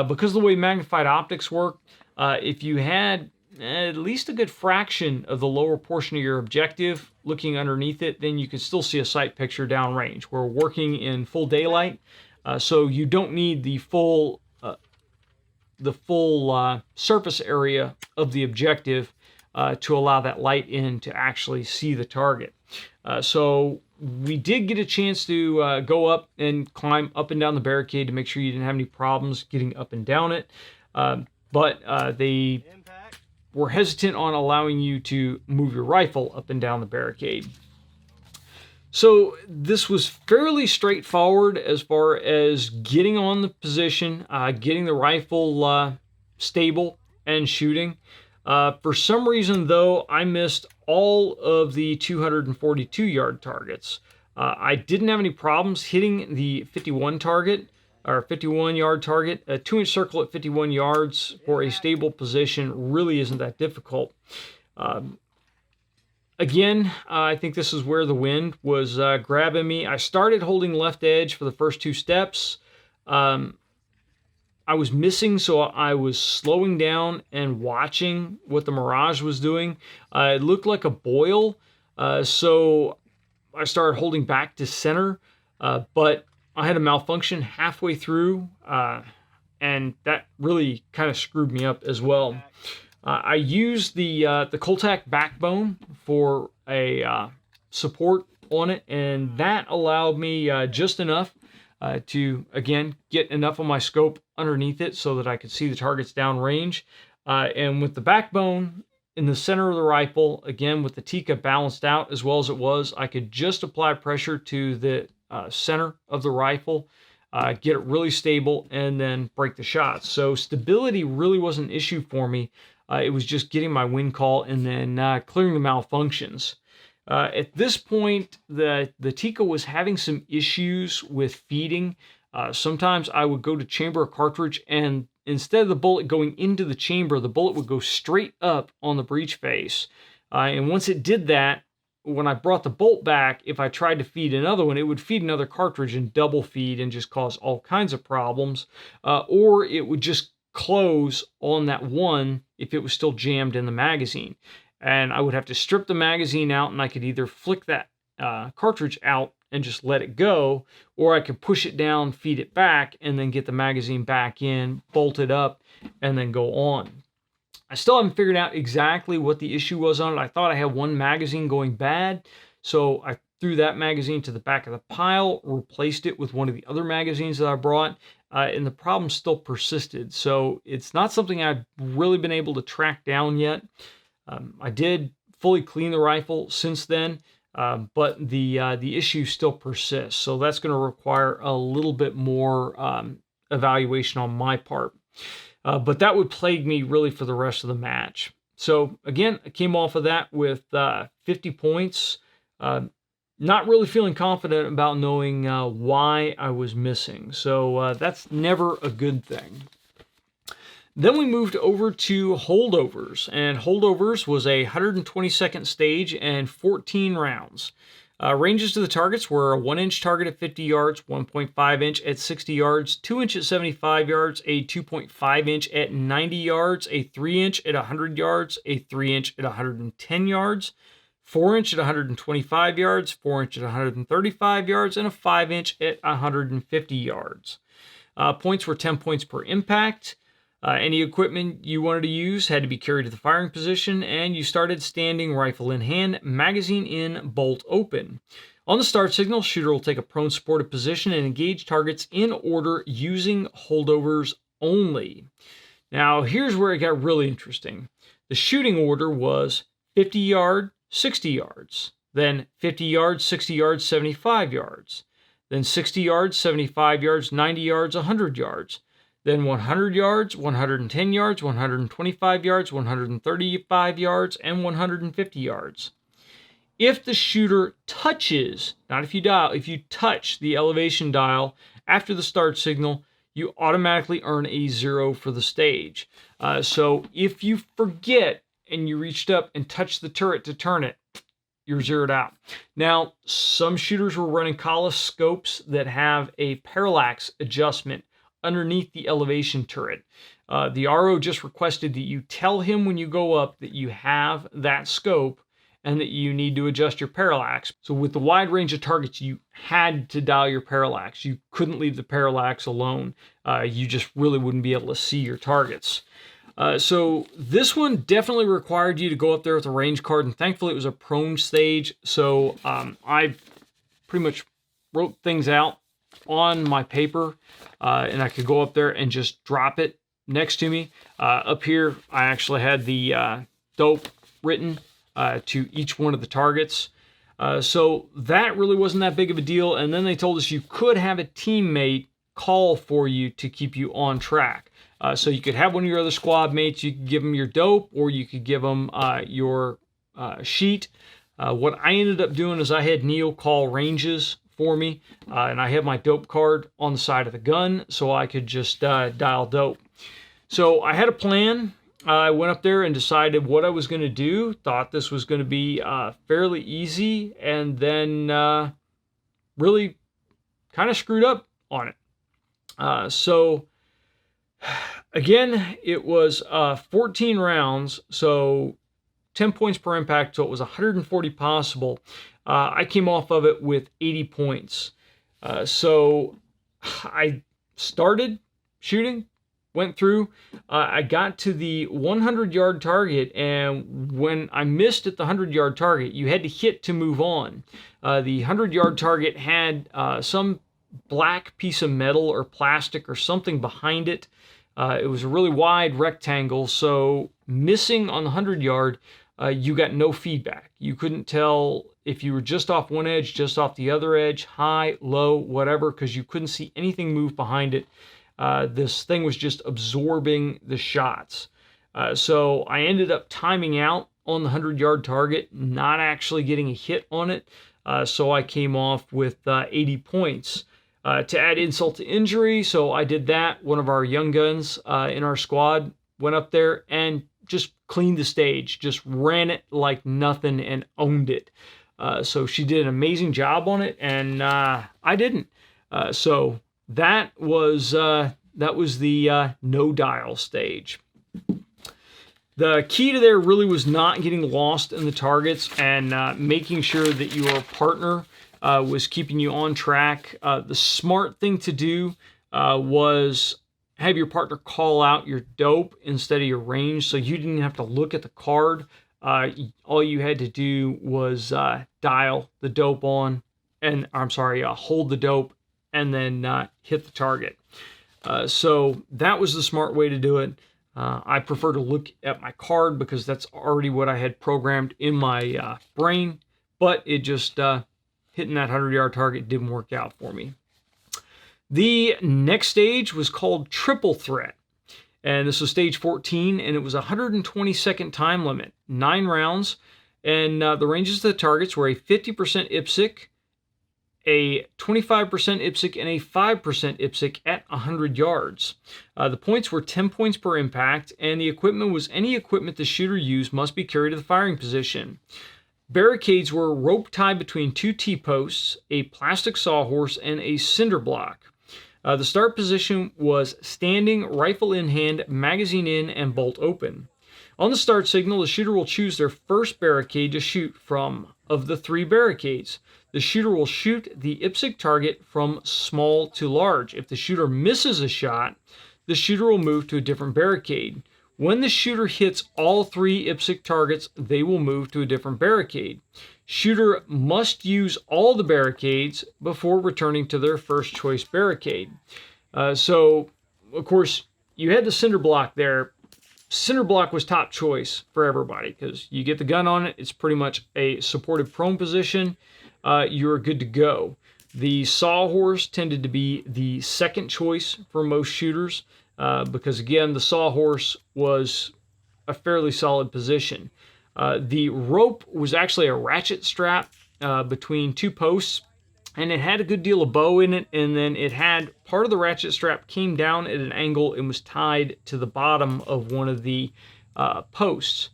Because of the way magnified optics work, if you had at least a good fraction of the lower portion of your objective looking underneath it, then you can still see a sight picture downrange. We're working in full daylight, so you don't need the full surface area of the objective to allow that light in to actually see the target. So we did get a chance to go up and climb up and down the barricade to make sure you didn't have any problems getting up and down it. But they were hesitant on allowing you to move your rifle up and down the barricade. So this was fairly straightforward as far as getting on the position, getting the rifle stable, and shooting. For some reason, though, I missed all of the 242-yard targets. I didn't have any problems hitting the 51 target, or 51-yard target. A 2-inch circle at 51 yards for a stable position really isn't that difficult. Again, I think this is where the wind was grabbing me. I started holding left edge for the first 2 steps. I was missing, so I was slowing down and watching what the Mirage was doing. It looked like a boil, so I started holding back to center, but I had a malfunction halfway through, and that really kind of screwed me up as well. I used the Coltac backbone for a support on it, and that allowed me just enough to, again, get enough of my scope underneath it so that I could see the targets downrange. And with the backbone in the center of the rifle, again, with the Tikka balanced out as well as it was, I could just apply pressure to the center of the rifle, get it really stable, and then break the shots. So stability really wasn't an issue for me. It was just getting my wind call and then clearing the malfunctions. At this point, the Tikka was having some issues with feeding. Sometimes I would go to chamber a cartridge, and instead of the bullet going into the chamber, the bullet would go straight up on the breech face. And once it did that, when I brought the bolt back, if I tried to feed another one, it would feed another cartridge and double feed and just cause all kinds of problems. Or it would just close on that one if it was still jammed in the magazine. And I would have to strip the magazine out, and I could either flick that cartridge out and just let it go, or I could push it down, feed it back, and then get the magazine back in, bolt it up, and then go on. I still haven't figured out exactly what the issue was on it. I thought I had one magazine going bad, so I threw that magazine to the back of the pile, replaced it with one of the other magazines that I brought, and the problem still persisted. So it's not something I've really been able to track down yet. I did fully clean the rifle since then, but the issue still persists. So that's going to require a little bit more evaluation on my part. But that would plague me really for the rest of the match. So again, I came off of that with 50 points. Not really feeling confident about knowing why I was missing. So that's never a good thing. Then we moved over to holdovers, and holdovers was a 122nd stage and 14 rounds. Ranges to the targets were a 1-inch target at 50 yards, 1.5 inch at 60 yards, 2 inch at 75 yards, a 2.5 inch at 90 yards, a 3 inch at 100 yards, a 3 inch at 110 yards, 4 inch at 125 yards, 4 inch at 135 yards, and a 5 inch at 150 yards. Points were 10 points per impact. Any equipment you wanted to use had to be carried to the firing position, and you started standing rifle in hand, magazine in, bolt open. On the start signal, shooter will take a prone supported position and engage targets in order using holdovers only. Now, here's where it got really interesting. The shooting order was 50 yard, 60 yards, then 50 yards, 60 yards, 75 yards, then 60 yards, 75 yards, 90 yards, 100 yards. Then 100 yards, 110 yards, 125 yards, 135 yards, and 150 yards. If the shooter touches, not if you dial, if you touch the elevation dial after the start signal, you automatically earn a 0 for the stage. So if you forget and you reached up and touched the turret to turn it, you're zeroed out. Now, some shooters were running Collis scopes that have a parallax adjustment underneath the elevation turret. The RO just requested that you tell him when you go up that you have that scope and that you need to adjust your parallax. So with the wide range of targets, you had to dial your parallax. You couldn't leave the parallax alone. You just really wouldn't be able to see your targets. So this one definitely required you to go up there with a range card, and thankfully it was a prone stage. So I pretty much wrote things out on my paper, and I could go up there and just drop it next to me. Up here, I actually had the dope written to each one of the targets. So that really wasn't that big of a deal. And then they told us you could have a teammate call for you to keep you on track. So you could have one of your other squad mates, you could give them your dope, or you could give them your sheet. What I ended up doing is I had Neil call ranges for me, and I have my dope card on the side of the gun, so I could just dial dope. So I had a plan. I went up there and decided what I was going to do, thought this was going to be fairly easy, and then really kind of screwed up on it. So again, it was 14 rounds, so 10 points per impact, so it was 140 possible. I came off of it with 80 points. So I started shooting, went through, I got to the 100-yard target, and when I missed at the 100-yard target, you had to hit to move on. The 100-yard target had some black piece of metal or plastic or something behind it. It was a really wide rectangle, so missing on the 100-yard, you got no feedback. You couldn't tell if you were just off one edge, just off the other edge, high, low, whatever, because you couldn't see anything move behind it. This thing was just absorbing the shots. So I ended up timing out on the 100-yard target, not actually getting a hit on it. So I came off with 80 points. To add insult to injury, so I did that. One of our young guns in our squad went up there and just cleaned the stage, just ran it like nothing and owned it. So she did an amazing job on it, and I didn't. So that was the no dial stage. The key to there really was not getting lost in the targets and making sure that your partner was keeping you on track. The smart thing to do was have your partner call out your dope instead of your range, so you didn't have to look at the card. All you had to do was dial the dope on, and hold the dope, and then hit the target. So that was the smart way to do it. I prefer to look at my card because that's already what I had programmed in my brain, but it just hitting that 100-yard target didn't work out for me. The next stage was called Triple Threat, and this was stage 14, and it was a 120-second time limit, 9 rounds, and the ranges of the targets were a 50% IPSC, a 25% IPSC, and a 5% IPSC at 100 yards. The points were 10 points per impact, and the equipment was any equipment the shooter used must be carried to the firing position. Barricades were rope tied between 2 T-posts, a plastic sawhorse, and a cinder block. The start position was standing, rifle in hand, magazine in, and bolt open. On the start signal, the shooter will choose their first barricade to shoot from. Of the 3 barricades, the shooter will shoot the IPSC target from small to large. If the shooter misses a shot, the shooter will move to a different barricade. When the shooter hits all 3 IPSC targets, they will move to a different barricade. Shooter must use all the barricades before returning to their first choice barricade. So, of course, you had the cinder block there. Cinder block was top choice for everybody because you get the gun on it. It's pretty much a supported prone position. You're good to go. The sawhorse tended to be the second choice for most shooters because, again, the sawhorse was a fairly solid position. The rope was actually a ratchet strap between 2 posts, and it had a good deal of bow in it, and then it had part of the ratchet strap came down at an angle and was tied to the bottom of one of the posts.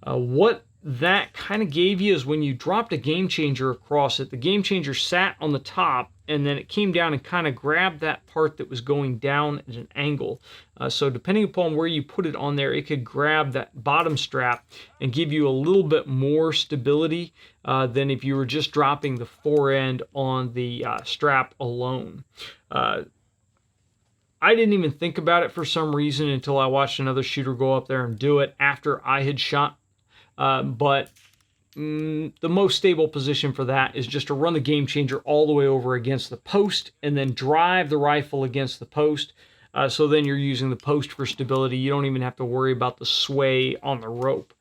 What that kind of gave you is when you dropped a game changer across it, the game changer sat on the top and then it came down and kind of grabbed that part that was going down at an angle. So depending upon where you put it on there, it could grab that bottom strap and give you a little bit more stability than if you were just dropping the forend on the strap alone. I didn't even think about it for some reason until I watched another shooter go up there and do it after I had shot. But the most stable position for that is just to run the game changer all the way over against the post and then drive the rifle against the post. So then you're using the post for stability. You don't even have to worry about the sway on the rope.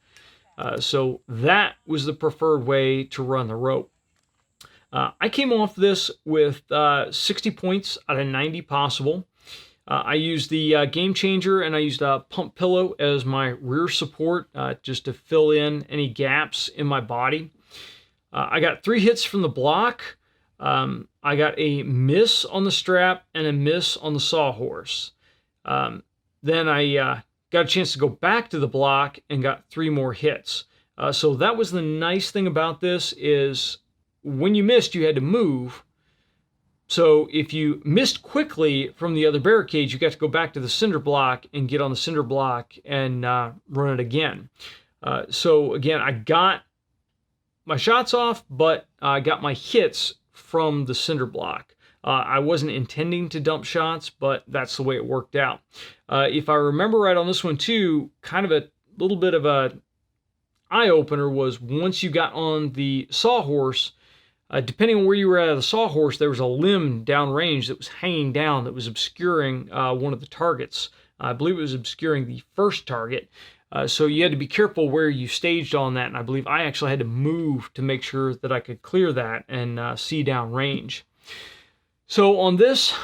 So that was the preferred way to run the rope. I came off this with 60 points out of 90 possible. I used the game changer and I used a pump pillow as my rear support just to fill in any gaps in my body. I got 3 hits from the block. I got a miss on the strap and a miss on the sawhorse. Then I got a chance to go back to the block and got 3 more hits. So that was the nice thing about this is when you missed, you had to move. So if you missed quickly from the other barricades, you got to go back to the cinder block and get on the cinder block and run it again. So again, I got my shots off, but I got my hits from the cinder block. I wasn't intending to dump shots, but that's the way it worked out. If I remember right on this one too, kind of a little bit of a eye-opener was once you got on the sawhorse, depending on where you were at of the sawhorse, there was a limb downrange that was hanging down that was obscuring one of the targets. I believe it was obscuring the first target. So you had to be careful where you staged on that, and I believe I actually had to move to make sure that I could clear that and see downrange. So on this,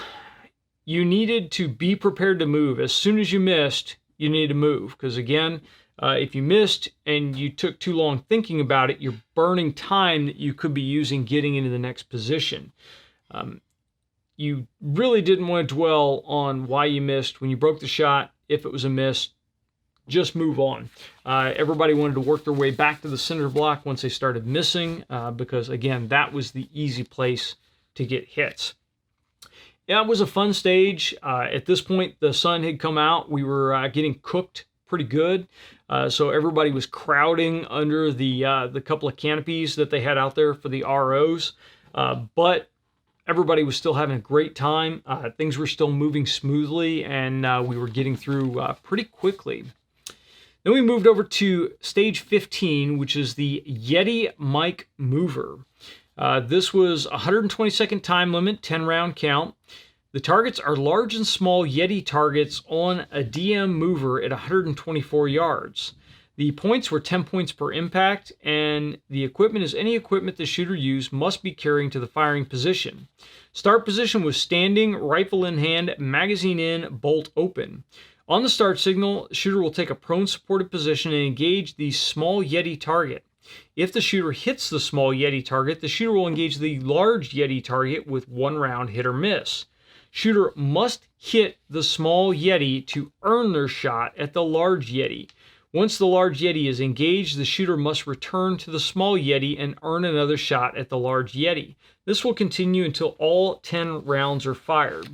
you needed to be prepared to move. As soon as you missed, you need to move, because again, if you missed and you took too long thinking about it, you're burning time that you could be using getting into the next position. You really didn't want to dwell on why you missed. When you broke the shot, if it was a miss, just move on. Everybody wanted to work their way back to the center block once they started missing, because again, that was the easy place to get hits. Yeah, it was a fun stage. At this point, the sun had come out. We were getting cooked pretty good. So everybody was crowding under the couple of canopies that they had out there for the ROs. But everybody was still having a great time. Things were still moving smoothly, and we were getting through pretty quickly. Then we moved over to stage 15, which is the Yeti mic mover. This was 120-second time limit, 10-round count. The targets are large and small Yeti targets on a DM mover at 124 yards. The points were 10 points per impact, and the equipment is any equipment the shooter used must be carrying to the firing position. Start position was standing, rifle in hand, magazine in, bolt open. On the start signal, shooter will take a prone supported position and engage the small Yeti target. If the shooter hits the small Yeti target, the shooter will engage the large Yeti target with 1 round hit or miss. Shooter must hit the small Yeti to earn their shot at the large Yeti. Once the large Yeti is engaged, the shooter must return to the small Yeti and earn another shot at the large Yeti. This will continue until all 10 rounds are fired.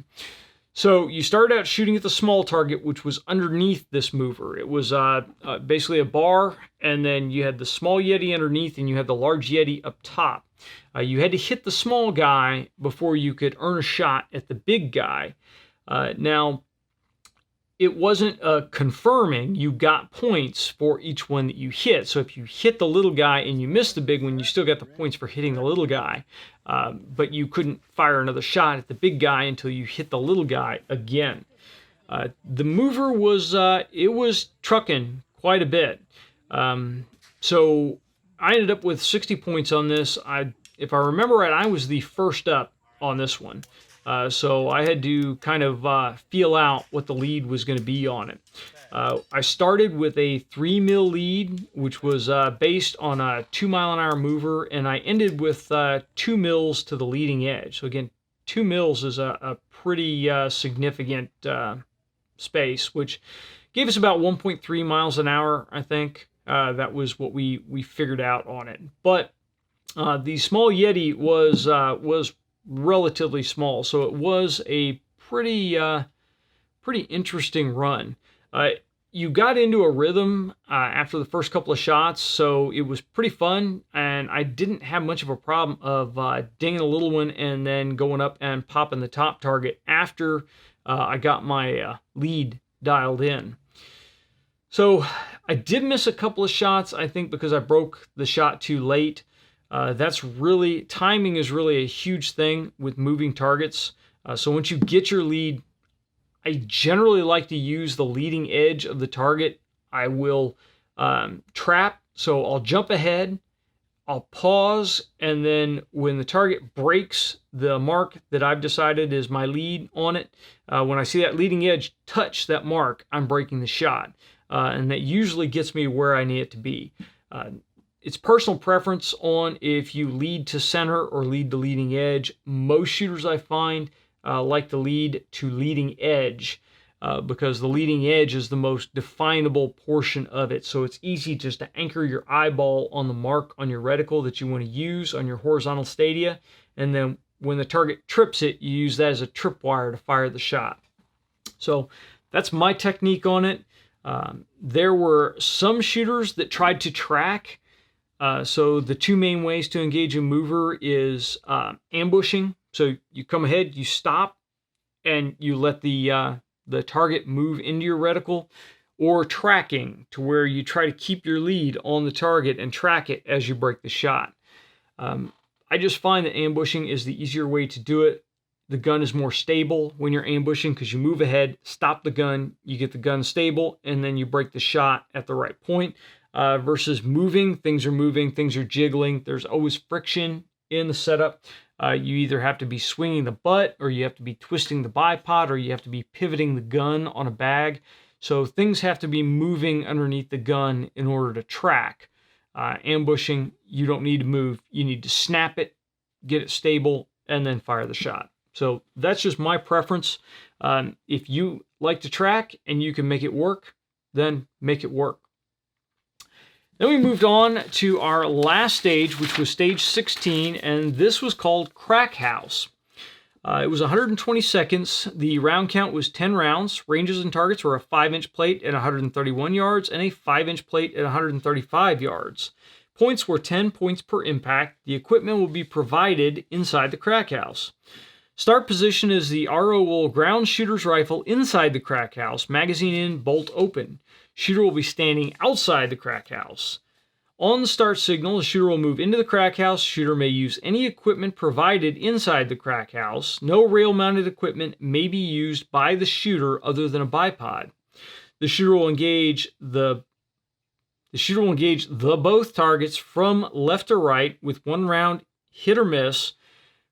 So you started out shooting at the small target, which was underneath this mover. It was basically a bar, and then you had the small Yeti underneath, and you had the large Yeti up top. You had to hit the small guy before you could earn a shot at the big guy. Now, it wasn't confirming. You got points for each one that you hit. So if you hit the little guy and you missed the big one, you still got the points for hitting the little guy. But you couldn't fire another shot at the big guy until you hit the little guy again. The mover was trucking quite a bit. So I ended up with 60 points on this. If I remember right, I was the first up on this one. So I had to kind of feel out what the lead was going to be on it. I started with a 3 mil lead, which was based on a 2 mile-an-hour mover, and I ended with 2 mils to the leading edge. So again, 2 mils is a pretty significant space, which gave us about 1.3 miles an hour, I think. That was what we figured out on it. But the small Yeti was relatively small, so it was a pretty interesting run. You got into a rhythm after the first couple of shots, so it was pretty fun, and I didn't have much of a problem of dinging a little one and then going up and popping the top target after I got my lead dialed in. So I did miss a couple of shots, I think, because I broke the shot too late. Timing is really a huge thing with moving targets. So once you get your lead, I generally like to use the leading edge of the target. I will trap, so I'll jump ahead, I'll pause, and then when the target breaks the mark that I've decided is my lead on it, when I see that leading edge touch that mark, I'm breaking the shot. And that usually gets me where I need it to be. It's personal preference on if you lead to center or lead to leading edge. Most shooters I find like to lead to leading edge because the leading edge is the most definable portion of it. So it's easy just to anchor your eyeball on the mark on your reticle that you want to use on your horizontal stadia. And then when the target trips it, you use that as a tripwire to fire the shot. So that's my technique on it. There were some shooters that tried to track. So the two main ways to engage a mover is ambushing. So you come ahead, you stop, and you let the target move into your reticle, or tracking, to where you try to keep your lead on the target and track it as you break the shot. I just find that ambushing is the easier way to do it. The gun is more stable when you're ambushing because you move ahead, stop the gun, you get the gun stable, and then you break the shot at the right point. Versus moving, things are moving, things are jiggling. There's always friction in the setup. You either have to be swinging the butt, or you have to be twisting the bipod, or you have to be pivoting the gun on a bag. So things have to be moving underneath the gun in order to track. Ambushing, you don't need to move. You need to snap it, get it stable, and then fire the shot. So that's just my preference. If you like to track and you can make it work, then make it work. Then we moved on to our last stage, which was stage 16, and this was called Crack House. It was 120 seconds. The round count was 10 rounds. Ranges and targets were a 5-inch plate at 131 yards and a 5-inch plate at 135 yards. Points were 10 points per impact. The equipment will be provided inside the crack house. Start position is the ROL ground shooter's rifle inside the crack house, magazine in, bolt open. Shooter will be standing outside the crack house. On the start signal, the shooter will move into the crack house. Shooter may use any equipment provided inside the crack house. No rail-mounted equipment may be used by the shooter other than a bipod. The shooter will engage the both targets from left to right with 1 round hit or miss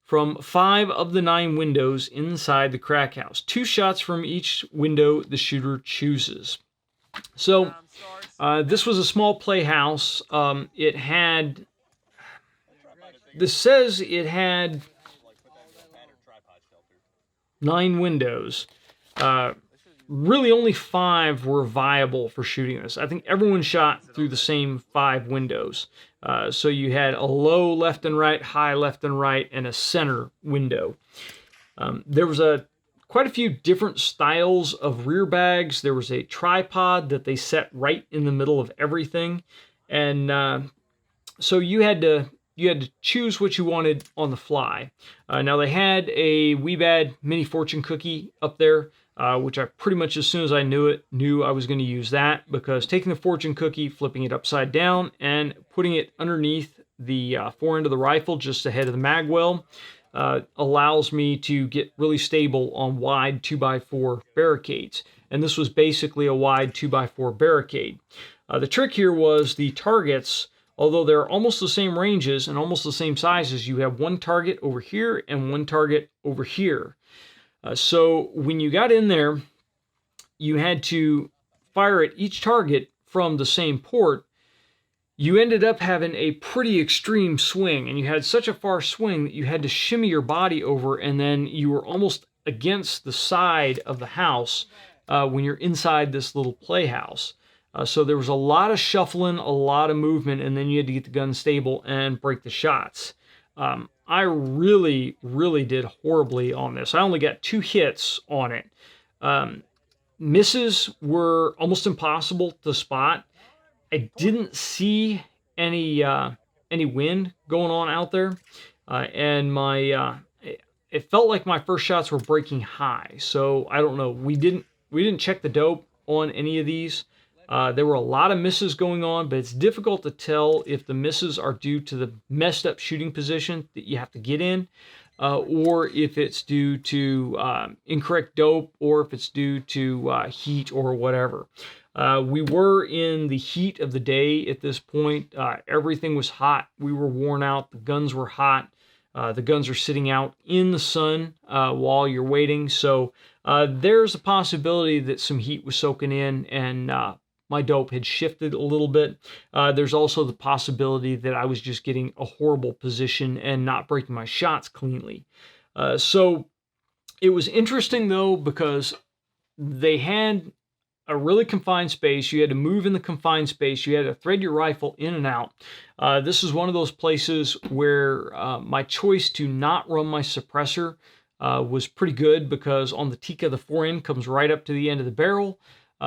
from 5 of the 9 windows inside the crack house. 2 shots from each window the shooter chooses. So this was a small playhouse. It had 9 windows. Really only 5 were viable for shooting this. I think everyone shot through the same 5 windows. So you had a low left and right, high left and right, and a center window. There was quite a few different styles of rear bags. There was a tripod that they set right in the middle of everything, and so you had to choose what you wanted on the fly. Now they had a Weebad mini fortune cookie up there, which I pretty much as soon as I knew I was going to use that, because taking the fortune cookie, flipping it upside down, and putting it underneath the fore end of the rifle just ahead of the mag well allows me to get really stable on wide 2x4 barricades. And this was basically a wide 2x4 barricade. The trick here was the targets, although they're almost the same ranges and almost the same sizes, you have 1 target over here and 1 target over here. So when you got in there, you had to fire at each target from the same port. You ended up having a pretty extreme swing, and you had such a far swing that you had to shimmy your body over, and then you were almost against the side of the house when you're inside this little playhouse. So there was a lot of shuffling, a lot of movement, and then you had to get the gun stable and break the shots. I really, really did horribly on this. I only got 2 hits on it. Misses were almost impossible to spot. I didn't see any wind going on out there, and it felt like my first shots were breaking high. So I don't know. We didn't check the dope on any of these. There were a lot of misses going on, but it's difficult to tell if the misses are due to the messed up shooting position that you have to get in, or if it's due to incorrect dope, or if it's due to heat or whatever. We were in the heat of the day at this point. Everything was hot. We were worn out. The guns were hot. The guns are sitting out in the sun while you're waiting. So there's a possibility that some heat was soaking in and my dope had shifted a little bit. There's also the possibility that I was just getting a horrible position and not breaking my shots cleanly. So it was interesting though, because they had a really confined space. You had to move in the confined space. You had to thread your rifle in and out. This is one of those places where my choice to not run my suppressor was pretty good, because on the Tika, the forend comes right up to the end of the barrel.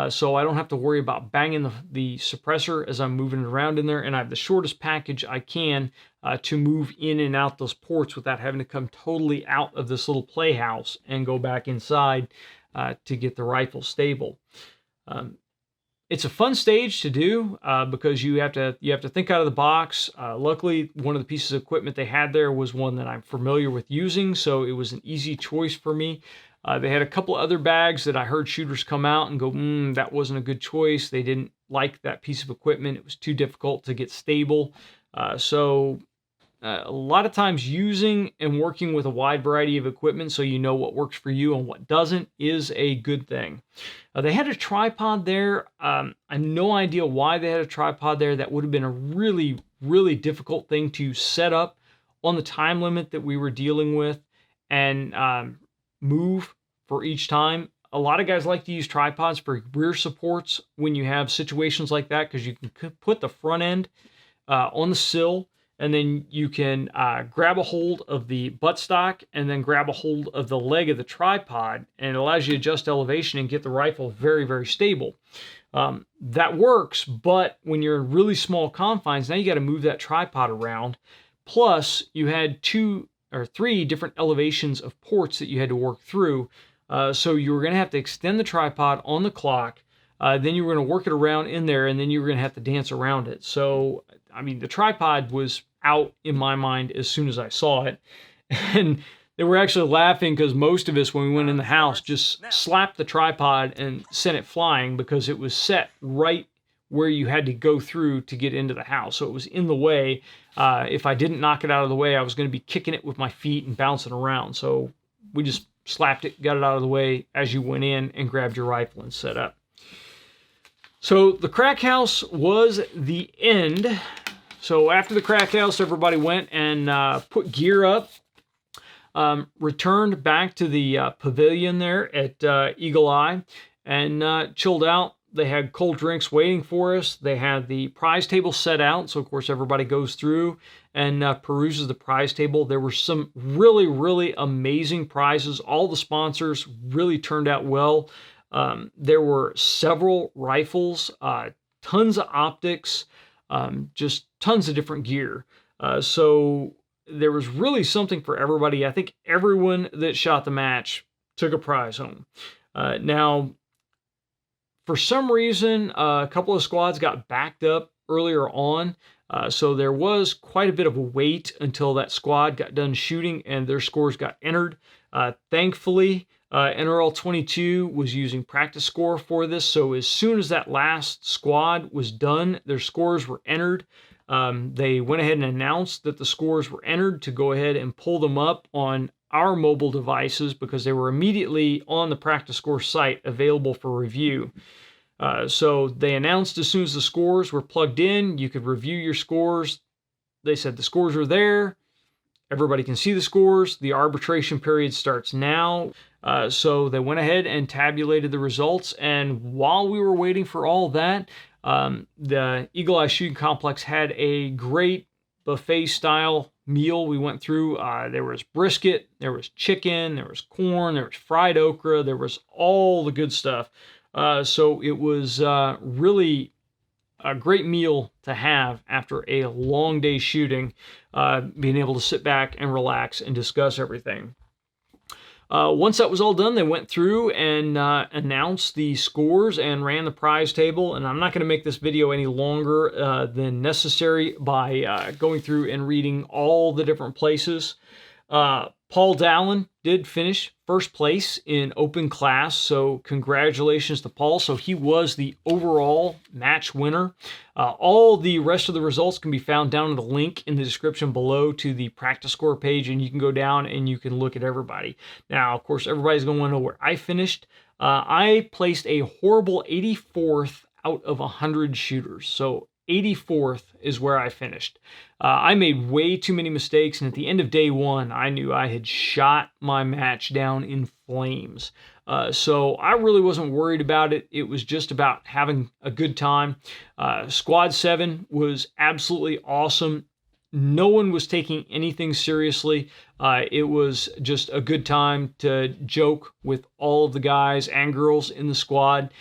So I don't have to worry about banging the suppressor as I'm moving it around in there. And I have the shortest package I can to move in and out those ports without having to come totally out of this little playhouse and go back inside to get the rifle stable. It's a fun stage to do because you have to think out of the box. Luckily, one of the pieces of equipment they had there was one that I'm familiar with using, so it was an easy choice for me. They had a couple other bags that I heard shooters come out and go, that wasn't a good choice. They didn't like that piece of equipment. It was too difficult to get stable. So a lot of times using and working with a wide variety of equipment so you know what works for you and what doesn't is a good thing. They had a tripod there. I have no idea why they had a tripod there. That would have been a really, really difficult thing to set up on the time limit that we were dealing with and move for each time. A lot of guys like to use tripods for rear supports when you have situations like that, because you can put the front end on the sill, and then you can grab a hold of the buttstock and then grab a hold of the leg of the tripod, and it allows you to adjust elevation and get the rifle very, very stable. That works, but when you're in really small confines, now you got to move that tripod around. Plus, you had 2 or 3 different elevations of ports that you had to work through. So you were going to have to extend the tripod on the clock. Then you were going to work it around in there, and then you were going to have to dance around it. So, I mean, the tripod was out in my mind as soon as I saw it. And they were actually laughing because most of us, when we went in the house, just slapped the tripod and sent it flying because it was set right where you had to go through to get into the house. So it was in the way. If I didn't knock it out of the way, I was going to be kicking it with my feet and bouncing around. So we just slapped it, got it out of the way as you went in, and grabbed your rifle and set up. So the crack house was the end. So after the crack house, everybody went and put gear up, returned back to the pavilion there at Eagle Eye, and chilled out. They had cold drinks waiting for us. They had the prize table set out. So, of course, everybody goes through and peruses the prize table. There were some really, really amazing prizes. All the sponsors really turned out well. There were several rifles, tons of optics, just tons of different gear. So there was really something for everybody. I think everyone that shot the match took a prize home. Now, for some reason, a couple of squads got backed up earlier on. So there was quite a bit of a wait until that squad got done shooting and their scores got entered. Thankfully, NRL22 was using practice score for this. So as soon as that last squad was done, their scores were entered. They went ahead and announced that the scores were entered to go ahead and pull them up on our mobile devices because they were immediately on the practice score site available for review. So they announced as soon as the scores were plugged in, you could review your scores. They said the scores are there. Everybody can see the scores. The arbitration period starts now. So they went ahead and tabulated the results. And while we were waiting for all that, the Eagle Eye Shooting Complex had a great buffet-style meal we went through. There was brisket, there was chicken, there was corn, there was fried okra, there was all the good stuff. So it was really a great meal to have after a long day shooting, being able to sit back and relax and discuss everything. Once that was all done, they went through and announced the scores and ran the prize table. And I'm not going to make this video any longer than necessary by going through and reading all the different places. Paul Dallin did finish first place in open class, so congratulations to Paul. So he was the overall match winner. All the rest of the results can be found down in the link in the description below to the practice score page, and you can go down and you can look at everybody. Now, of course, everybody's going to want to know where I finished. I placed a horrible 84th out of 100 shooters. So 84th is where I finished. I made way too many mistakes, and at the end of day one, I knew I had shot my match down in flames. So I really wasn't worried about it. It was just about having a good time. Squad 7 was absolutely awesome. No one was taking anything seriously. It was just a good time to joke with all of the guys and girls in the squad.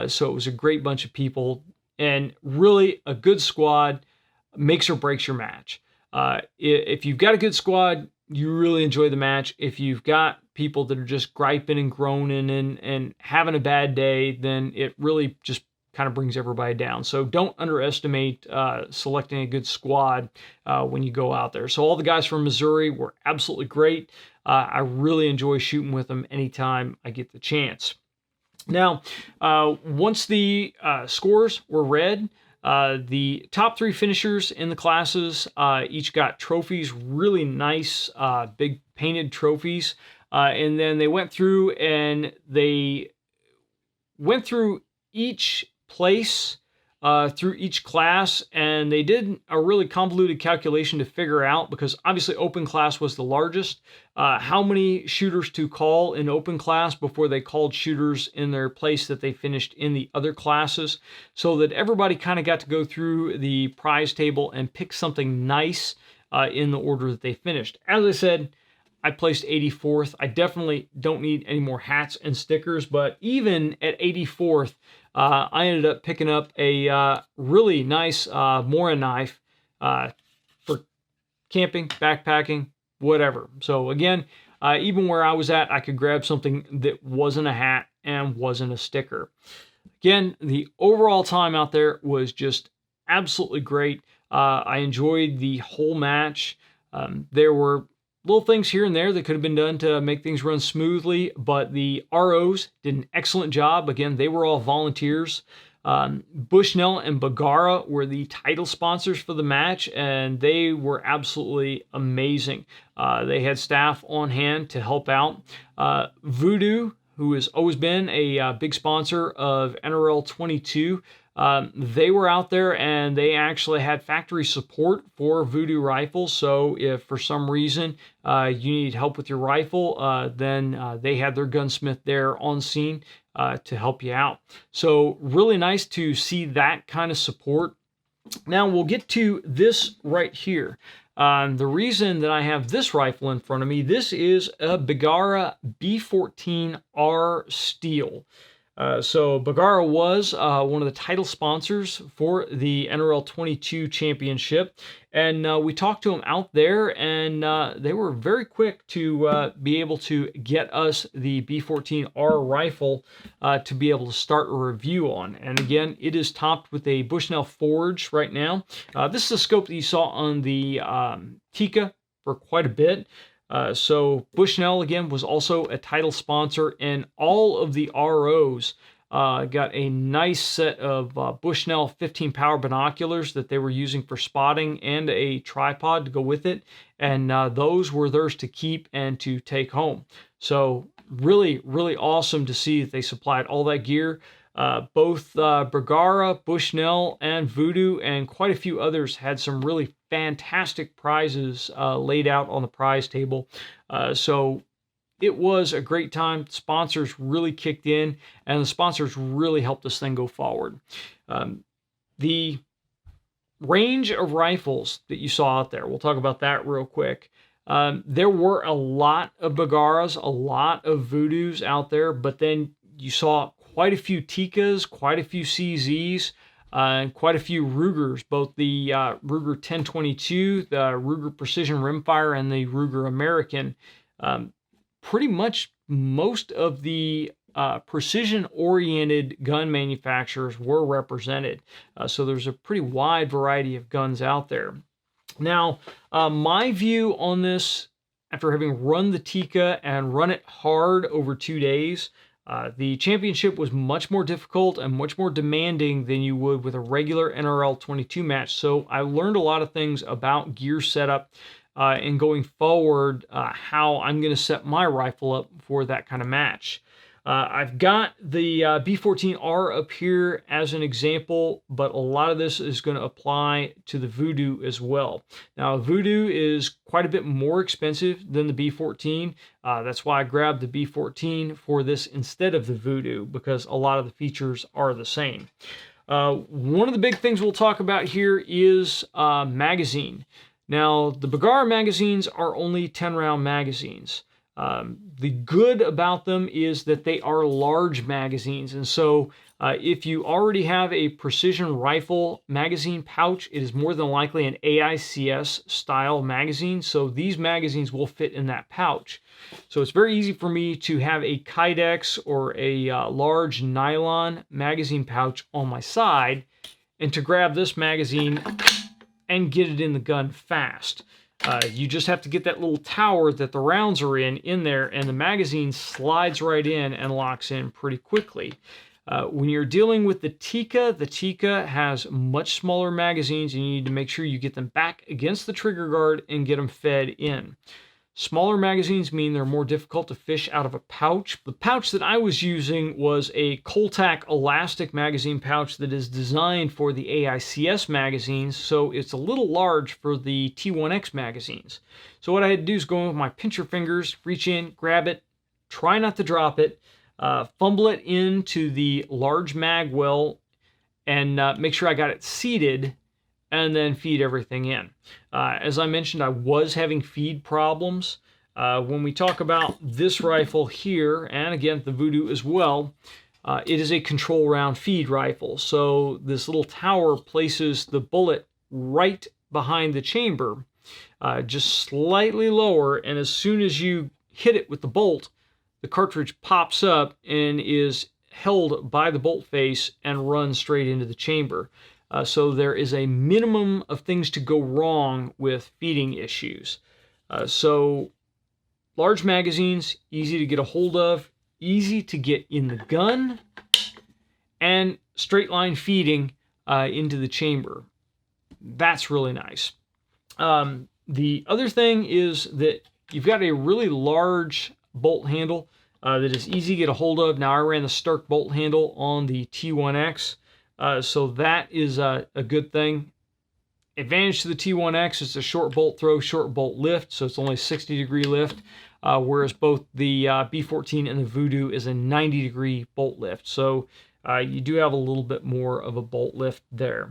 So it was a great bunch of people. And really, a good squad makes or breaks your match. If you've got a good squad, you really enjoy the match. If you've got people that are just griping and groaning and having a bad day, then it really just kind of brings everybody down. So don't underestimate selecting a good squad when you go out there. So all the guys from Missouri were absolutely great. I really enjoy shooting with them anytime I get the chance. Now, once the scores were read, The top 3 finishers in the classes each got trophies, really nice, big painted trophies. And then they went through and they went through each place, through each class, and they did a really convoluted calculation to figure out, because obviously open class was the largest, how many shooters to call in open class before they called shooters in their place that they finished in the other classes, so that everybody kind of got to go through the prize table and pick something nice in the order that they finished. As I said, I placed 84th. I definitely don't need any more hats and stickers, but even at 84th, I ended up picking up a really nice Mora knife for camping, backpacking, whatever. So again, even where I was at, I could grab something that wasn't a hat and wasn't a sticker. Again, the overall time out there was just absolutely great. I enjoyed the whole match. There were little things here and there that could have been done to make things run smoothly, but the ROs did an excellent job. Again, they were all volunteers. Bushnell and Bagara were the title sponsors for the match, and they were absolutely amazing. They had staff on hand to help out. Voodoo, who has always been a big sponsor of NRL22, they were out there and they actually had factory support for Voodoo rifles. So if for some reason you need help with your rifle, then they had their gunsmith there on scene to help you out. So really nice to see that kind of support. Now we'll get to this right here. The reason that I have this rifle in front of me, this is a Bagara B14R Steel. So Bagara was one of the title sponsors for the NRL22 championship, and we talked to them out there, and they were very quick to be able to get us the B14R rifle to be able to start a review on. And again, it is topped with a Bushnell Forge right now. This is a scope that you saw on the Tika for quite a bit. So Bushnell, again, was also a title sponsor, and all of the ROs got a nice set of Bushnell 15 power binoculars that they were using for spotting, and a tripod to go with it, and those were theirs to keep and to take home. So really, really awesome to see that they supplied all that gear. Both Bagara, Bushnell, and Voodoo, and quite a few others had some really fantastic prizes laid out on the prize table. So it was a great time. Sponsors really kicked in, and the sponsors really helped this thing go forward. The range of rifles that you saw out there, we'll talk about that real quick. There were a lot of Bagaras, a lot of Voodoos out there, but then you saw quite a few Tikas, quite a few CZs, and quite a few Rugers, both the Ruger 1022, the Ruger Precision Rimfire, and the Ruger American. Pretty much most of the precision-oriented gun manufacturers were represented. So there's a pretty wide variety of guns out there. Now, my view on this, after having run the Tika and run it hard over 2 days, the championship was much more difficult and much more demanding than you would with a regular NRL22 match. So I learned a lot of things about gear setup and going forward, how I'm going to set my rifle up for that kind of match. I've got the B14R up here as an example, but a lot of this is going to apply to the Voodoo as well. Now, Voodoo is quite a bit more expensive than the B14. That's why I grabbed the B14 for this instead of the Voodoo, because a lot of the features are the same. One of the big things we'll talk about here is magazine. Now, the Bagara magazines are only 10-round magazines. The good about them is that they are large magazines, and so if you already have a precision rifle magazine pouch, it is more than likely an AICS style magazine, so these magazines will fit in that pouch. So it's very easy for me to have a Kydex or a large nylon magazine pouch on my side, and to grab this magazine and get it in the gun fast. You just have to get that little tower that the rounds are in there, and the magazine slides right in and locks in pretty quickly. When you're dealing with the Tikka has much smaller magazines, and you need to make sure you get them back against the trigger guard and get them fed in. Smaller magazines mean they're more difficult to fish out of a pouch. The pouch that I was using was a Coltac elastic magazine pouch that is designed for the AICS magazines, so it's a little large for the T1X magazines. So what I had to do is go in with my pincher fingers, reach in, grab it, try not to drop it, fumble it into the large mag well, and make sure I got it seated, and then feed everything in. As I mentioned, I was having feed problems. When we talk about this rifle here, and again, the Voodoo as well, it is a control round feed rifle. So this little tower places the bullet right behind the chamber, just slightly lower, and as soon as you hit it with the bolt, the cartridge pops up and is held by the bolt face and runs straight into the chamber. So there is a minimum of things to go wrong with feeding issues. So large magazines, easy to get a hold of, easy to get in the gun, and straight line feeding into the chamber. That's really nice. The other thing is that you've got a really large bolt handle that is easy to get a hold of. Now I ran the Stark bolt handle on the T1X. So that is a good thing. Advantage to the T1X is a short bolt throw, short bolt lift, so it's only a 60-degree lift, whereas both the B14 and the Voodoo is a 90-degree bolt lift. So you do have a little bit more of a bolt lift there.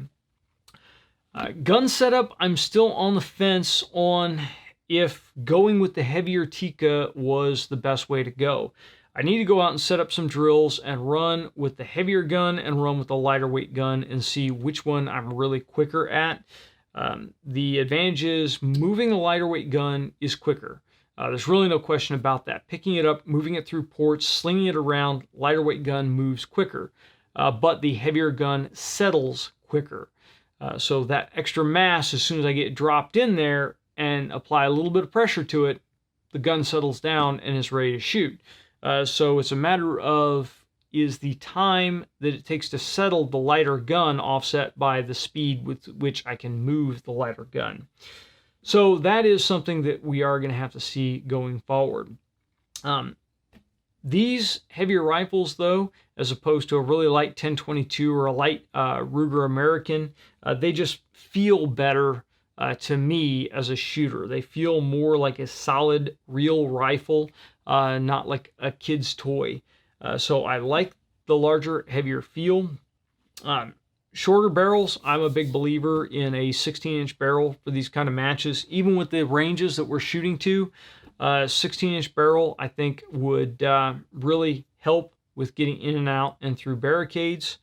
Gun setup, I'm still on the fence on if going with the heavier Tikka was the best way to go. I need to go out and set up some drills and run with the heavier gun and run with the lighter weight gun and see which one I'm really quicker at. The advantage is moving a lighter weight gun is quicker. There's really no question about that. Picking it up, moving it through ports, slinging it around, lighter weight gun moves quicker. But the heavier gun settles quicker. So that extra mass, as soon as I get dropped in there and apply a little bit of pressure to it, the gun settles down and is ready to shoot. So it's a matter of, is the time that it takes to settle the lighter gun offset by the speed with which I can move the lighter gun. So that is something that we are going to have to see going forward. These heavier rifles, though, as opposed to a really light 1022 or a light Ruger American, they just feel better to me as a shooter. They feel more like a solid, real rifle, not like a kid's toy. So I like the larger, heavier feel. Shorter barrels, I'm a big believer in a 16-inch barrel for these kind of matches. Even with the ranges that we're shooting to, 16-inch barrel, I think, would really help with getting in and out and through barricades.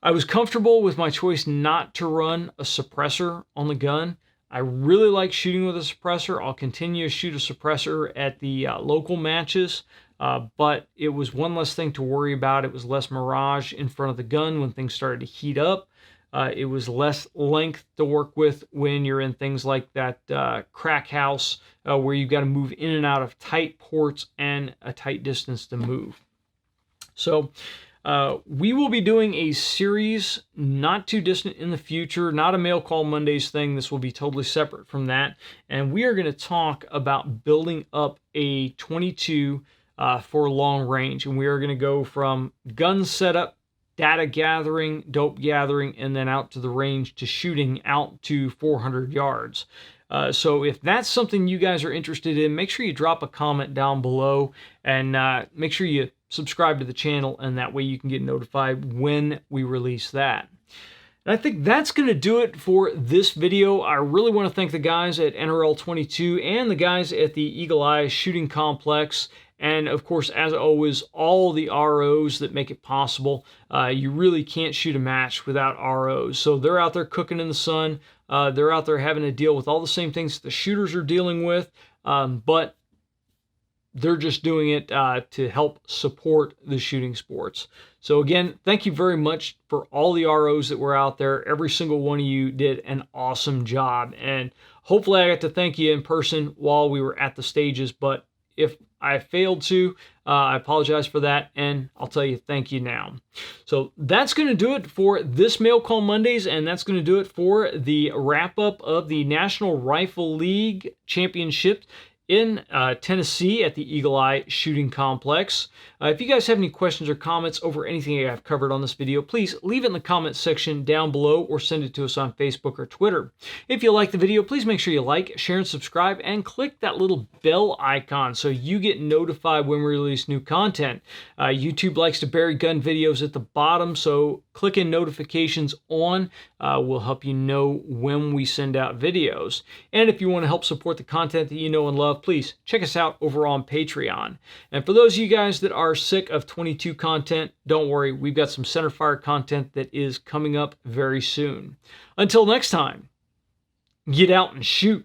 I was comfortable with my choice not to run a suppressor on the gun. I really like shooting with a suppressor. I'll continue to shoot a suppressor at the local matches, but it was one less thing to worry about. It was less mirage in front of the gun when things started to heat up. It was less length to work with when you're in things like that crack house where you've got to move in and out of tight ports and a tight distance to move. So we will be doing a series not too distant in the future, not a Mail Call Mondays thing. This will be totally separate from that. And we are going to talk about building up a 22 for long range. And we are going to go from gun setup, data gathering, dope gathering, and then out to the range to shooting out to 400 yards. So if that's something you guys are interested in, make sure you drop a comment down below and make sure you subscribe to the channel, and that way you can get notified when we release that. And I think that's going to do it for this video. I really want to thank the guys at NRL22 and the guys at the Eagle Eye Shooting Complex. And of course, as always, all the ROs that make it possible. You really can't shoot a match without ROs. So they're out there cooking in the sun. They're out there having to deal with all the same things the shooters are dealing with, but they're just doing it to help support the shooting sports. So again, thank you very much for all the ROs that were out there. Every single one of you did an awesome job. And hopefully I got to thank you in person while we were at the stages. But if I failed to. I apologize for that, and I'll tell you thank you now. So that's going to do it for this Mail Call Mondays, and that's going to do it for the wrap-up of the National Rifle League Championship in Tennessee at the Eagle Eye Shooting Complex. If you guys have any questions or comments over anything I've covered on this video, please leave it in the comments section down below or send it to us on Facebook or Twitter. If you like the video, please make sure you like, share, and subscribe, and click that little bell icon so you get notified when we release new content. YouTube likes to bury gun videos at the bottom, so clicking notifications on will help you know when we send out videos. And if you want to help support the content that you know and love, please check us out over on Patreon. And for those of you guys that are sick of 22 content, don't worry, we've got some centerfire content that is coming up very soon. Until next time, get out and shoot.